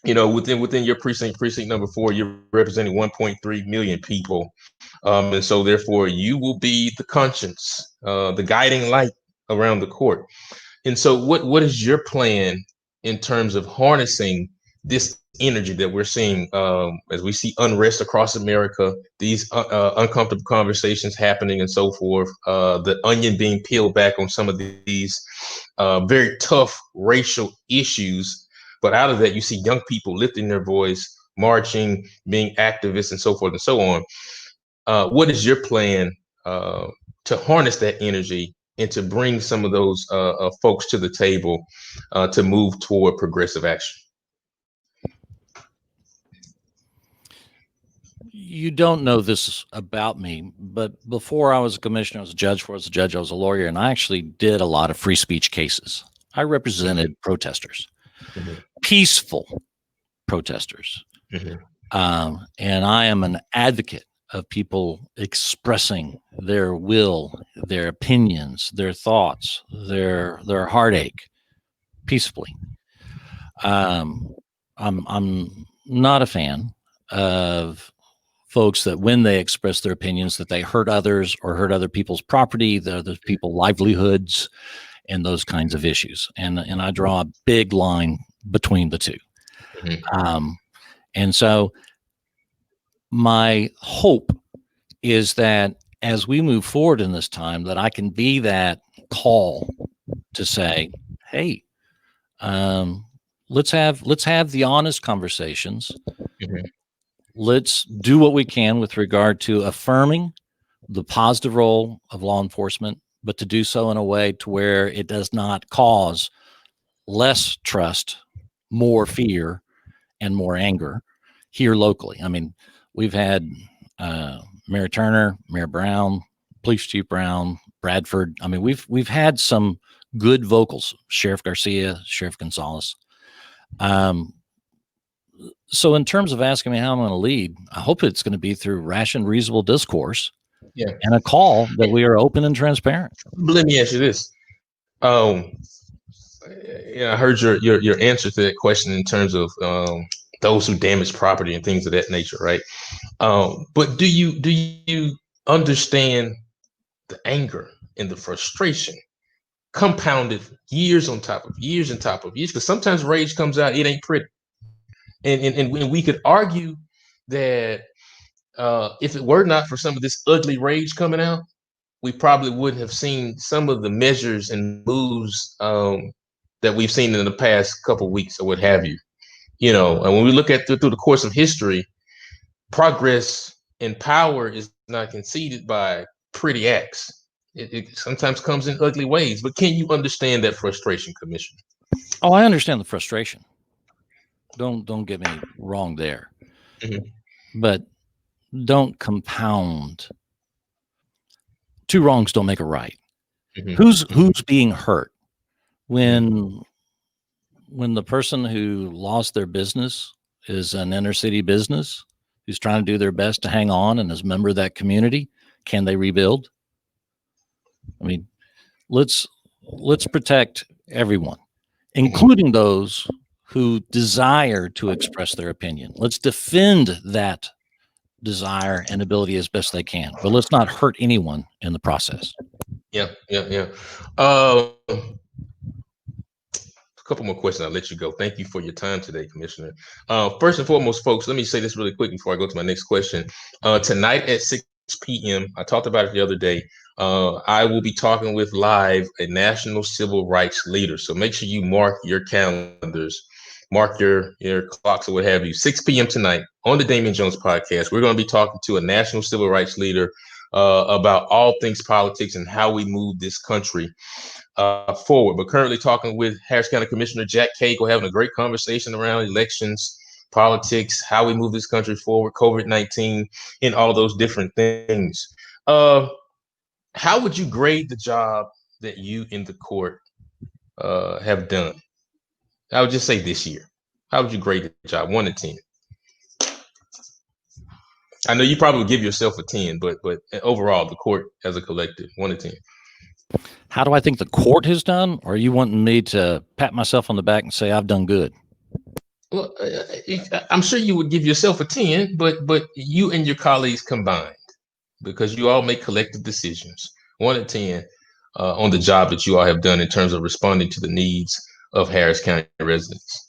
within your precinct number 4, you're representing 1.3 million people. And so therefore you will be the conscience, the guiding light around the court. And so what is your plan in terms of harnessing this energy that we're seeing as we see unrest across America, these uncomfortable conversations happening and so forth, the onion being peeled back on some of these very tough racial issues. But out of that, you see young people lifting their voice, marching, being activists and so forth and so on. What is your plan to harness that energy and to bring some of those folks to the table to move toward progressive action? You don't know this about me, but before I was a commissioner, I was a judge. Before I was a judge, I was a lawyer, and I actually did a lot of free speech cases. I represented protesters, peaceful protesters. And I am an advocate of people expressing their will, their opinions, their thoughts, their heartache peacefully. I'm not a fan of folks that when they express their opinions that they hurt others or hurt other people's property, the other people's livelihoods, and those kinds of issues. And I draw a big line between the two. And so my hope is that as we move forward in this time, that I can be that call to say, hey, let's have the honest conversations. Let's do what we can with regard to affirming the positive role of law enforcement, but to do so in a way to where it does not cause less trust, more fear, and more anger here locally. I mean, we've had Mayor Turner, Mayor Brown, Police Chief Brown, Bradford. I mean, we've had some good vocals, Sheriff Garcia, Sheriff Gonzalez. So in terms of asking me how I'm going to lead, I hope it's going to be through rational, reasonable discourse and a call that we are open and transparent. Let me ask you this. I heard your answer to that question in terms of those who damage property and things of that nature, right? But do you understand the anger and the frustration compounded years on top of years and top of years? Because sometimes rage comes out, it ain't pretty. And we could argue that if it were not for some of this ugly rage coming out, we probably wouldn't have seen some of the measures and moves that we've seen in the past couple of weeks or what have you. And when we look at through the course of history, progress and power is not conceded by pretty acts. It sometimes comes in ugly ways. But can you understand that frustration, Commissioner? Oh, I understand the frustration. Don't get me wrong there. But don't compound. Two wrongs don't make a right. Who's being hurt when the person who lost their business is an inner city business who's trying to do their best to hang on and is a member of that community? Can they rebuild? I mean, let's protect everyone, including those who desire to express their opinion. Let's defend that desire and ability as best they can, but let's not hurt anyone in the process. Yeah. A couple more questions. I'll let you go. Thank you for your time today, Commissioner. First and foremost, folks, let me say this really quick before I go to my next question. Tonight at 6 p.m., I talked about it the other day. I will be talking with live a national civil rights leader. So make sure you mark your calendars. mark your clocks or what have you. 6 p.m. tonight on the Damien Jones podcast. We're going to be talking to a national civil rights leader about all things politics and how we move this country forward. But currently talking with Harris County Commissioner Jack Cagle, having a great conversation around elections, politics, how we move this country forward, COVID-19, and all those different things. How would you grade the job that you in the court have done? I would just say this year. How would you grade the job, 1 to 10? I know you probably would give yourself a 10, but overall, the court as a collective, 1 to 10. How do I think the court has done? Or are you wanting me to pat myself on the back and say I've done good? Well, I'm sure you would give yourself a 10, but you and your colleagues combined, because you all make collective decisions, 1 to 10 on the job that you all have done in terms of responding to the needs of Harris County residents.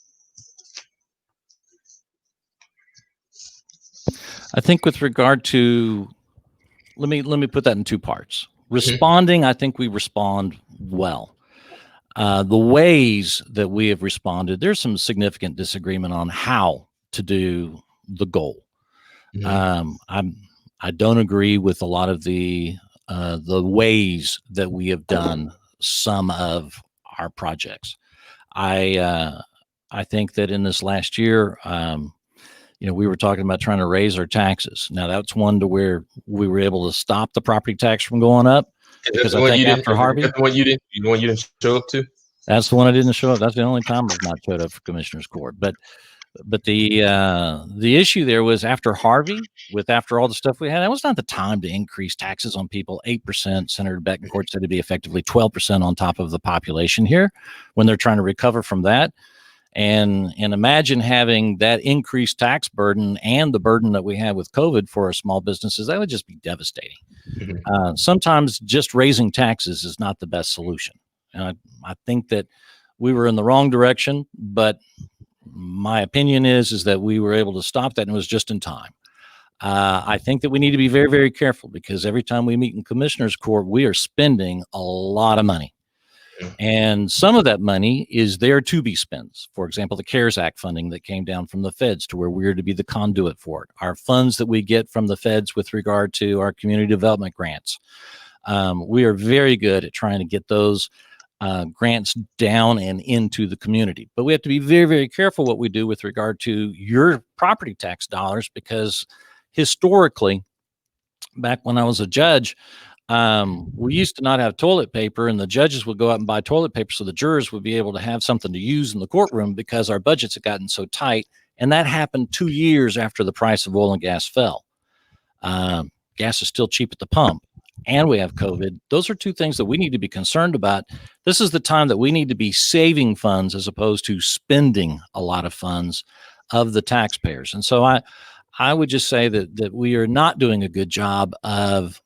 I think with regard to, let me put that in two parts. Responding, I think we respond well. The ways that we have responded, there's some significant disagreement on how to do the goal. I don't agree with a lot of the ways that we have done some of our projects. I think that in this last year, we were talking about trying to raise our taxes. Now that's one to where we were able to stop the property tax from going up. Because I think after Harvey, that's the one you didn't show up to. That's the one I didn't show up. That's the only time I've not showed up for Commissioner's Court. But the issue there was after Harvey, after all the stuff we had, that was not the time to increase taxes on people. 8%. Senator Betancourt said to be effectively 12% on top of the population here when they're trying to recover from that. And imagine having that increased tax burden and the burden that we have with COVID for our small businesses. That would just be devastating. Sometimes just raising taxes is not the best solution. And I think that we were in the wrong direction, but my opinion is that we were able to stop that, and it was just in time. I think that we need to be very, very careful, because every time we meet in Commissioner's Court, we are spending a lot of money. And some of that money is there to be spent. For example, the CARES Act funding that came down from the feds to where we're to be the conduit for it. Our funds that we get from the feds with regard to our community development grants. We are very good at trying to get those grants down and into the community. But we have to be very, very careful what we do with regard to your property tax dollars, because historically, back when I was a judge, we used to not have toilet paper, and the judges would go out and buy toilet paper so the jurors would be able to have something to use in the courtroom, because our budgets had gotten so tight. And that happened 2 years after the price of oil and gas fell. Gas is still cheap at the pump, and we have COVID. Those are two things that we need to be concerned about. This is the time that we need to be saving funds as opposed to spending a lot of funds of the taxpayers. And so I would just say that we are not doing a good job of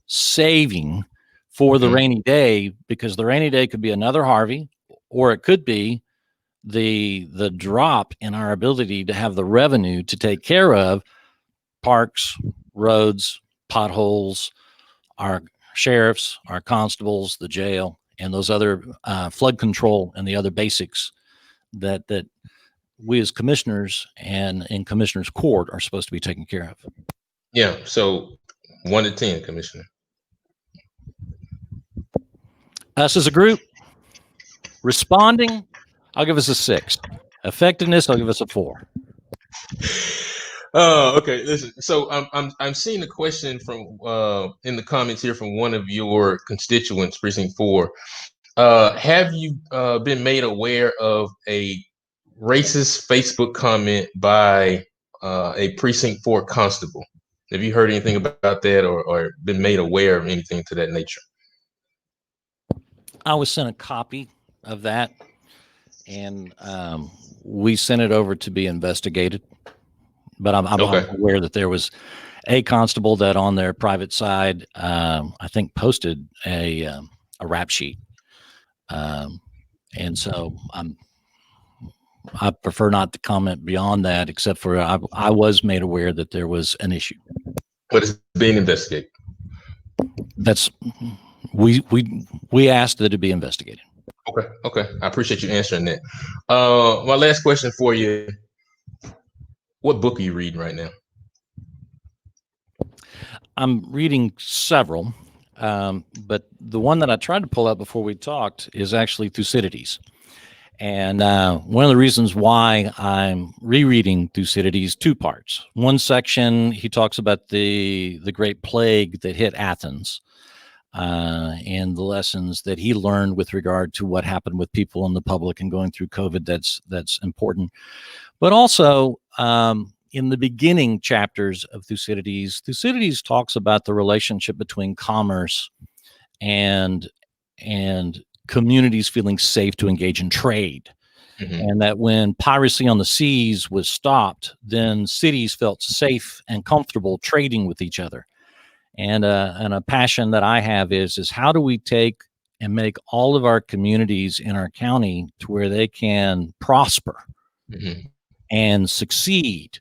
saving for the rainy day, because the rainy day could be another Harvey, or it could be the drop in our ability to have the revenue to take care of parks, roads, potholes, our sheriffs, our constables, the jail, and those other flood control and the other basics that we as commissioners and in Commissioner's Court are supposed to be taking care of. Yeah. So 1 to 10, Commissioner. Us as a group, responding, I'll give us a 6. Effectiveness, I'll give us a 4. Oh, okay. Listen. So I'm seeing a question from in the comments here from one of your constituents, Precinct 4. Have you been made aware of a racist Facebook comment by a Precinct 4 constable? Have you heard anything about that, or been made aware of anything to that nature? I was sent a copy of that, and we sent it over to be investigated. But I'm aware that there was a constable that on their private side, I think, posted a rap sheet. And so I prefer not to comment beyond that, except for I was made aware that there was an issue. But it's being investigated. That's we asked that it be investigated. Okay. I appreciate you answering that. My last question for you: what book are you reading right now? I'm reading several, but the one that I tried to pull up before we talked is actually Thucydides. And one of the reasons why I'm rereading Thucydides, two parts. One section, he talks about the great plague that hit Athens, and the lessons that he learned with regard to what happened with people in the public and going through COVID. That's important. But also, in the beginning chapters of Thucydides, Thucydides talks about the relationship between commerce and communities feeling safe to engage in trade. Mm-hmm. And that when piracy on the seas was stopped, then cities felt safe and comfortable trading with each other. And a passion that I have is how do we take and make all of our communities in our county to where they can prosper Mm-hmm. and succeed,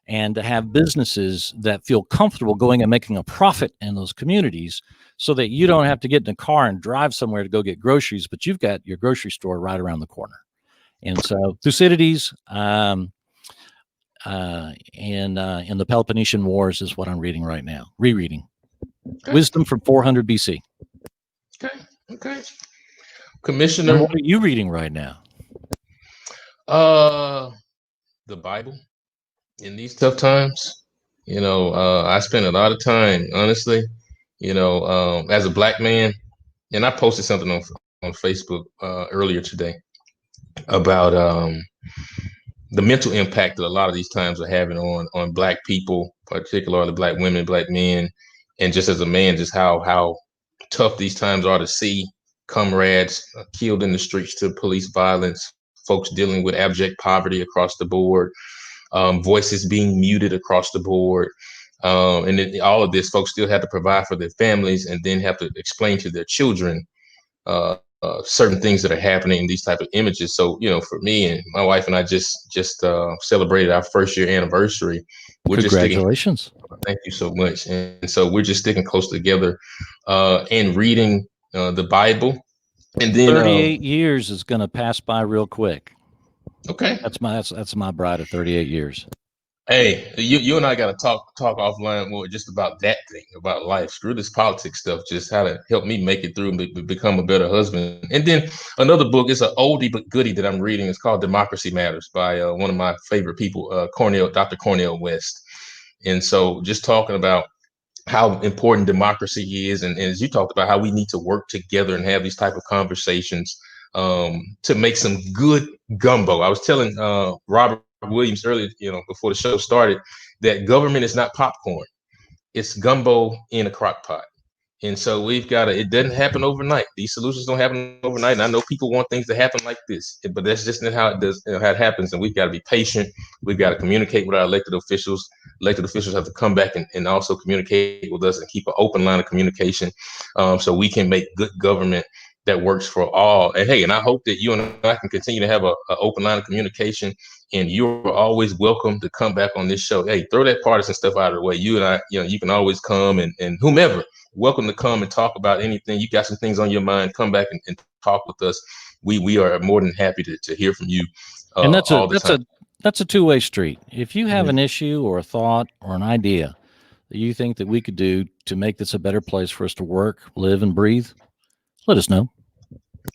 and to have businesses that feel comfortable going and making a profit in those communities, so that you don't have to get in a car and drive somewhere to go get groceries, but you've got your grocery store right around the corner. And so Thucydides and the Peloponnesian Wars is what I'm reading right now, rereading. Okay. Wisdom from 400 BC. Okay. Okay. And Commissioner, what are you reading right now? the Bible in these tough times. I spend a lot of time, honestly, as a black man, and I posted something on Facebook earlier today about the mental impact that a lot of these times are having on black people, particularly black women, black men, and just as a man, just how tough these times are to see comrades killed in the streets to police violence, folks dealing with abject poverty across the board, voices being muted across the board. And then all of this, folks still have to provide for their families and then have to explain to their children certain things that are happening in these type of images. So, for me and my wife and I just celebrated our first year anniversary. We're just sticking. Congratulations. Thank you so much. And so we're just sticking close together and reading the Bible. And then, 38 years is going to pass by real quick. okay. That's my bride of 38 years. Hey, you and I got to talk offline more just about that thing, about life. Screw this politics stuff. Just how to help me make it through and become a better husband. And then another book is an oldie but goodie that I'm reading. It's called Democracy Matters by one of my favorite people, Dr. Cornel West. And so just talking about how important democracy is, and as you talked about, how we need to work together and have these type of conversations to make some good gumbo. I was telling Robert Williams earlier, before the show started, that government is not popcorn; it's gumbo in a crock pot. And so we've got to, it doesn't happen overnight. These solutions don't happen overnight. And I know people want things to happen like this, but that's just not how it does, how it happens. And we've got to be patient. We've got to communicate with our elected officials. Elected officials have to come back and also communicate with us and keep an open line of communication so we can make good government that works for all. And hey, and I hope that you and I can continue to have an open line of communication. And you're always welcome to come back on this show. Hey, throw that partisan stuff out of the way. You and I, you can always come and whomever, welcome to come and talk about anything. You got some things on your mind, come back and talk with us. We are more than happy to hear from you And all the time. that's a two-way street. If you have an issue or a thought or an idea that you think that we could do to make this a better place for us to work, live, and breathe, let us know.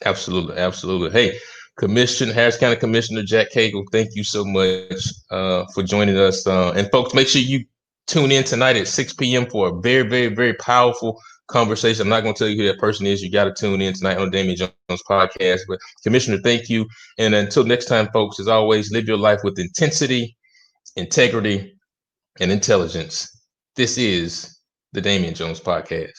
Absolutely. Absolutely. Hey, Harris County Commissioner Jack Cagle, thank you so much for joining us. And folks, make sure you tune in tonight at 6 p.m. for a very, very, very powerful conversation. I'm not going to tell you who that person is. You got to tune in tonight on Damien Jones podcast. But Commissioner, thank you. And until next time, folks, as always, live your life with intensity, integrity, and intelligence. This is the Damien Jones podcast.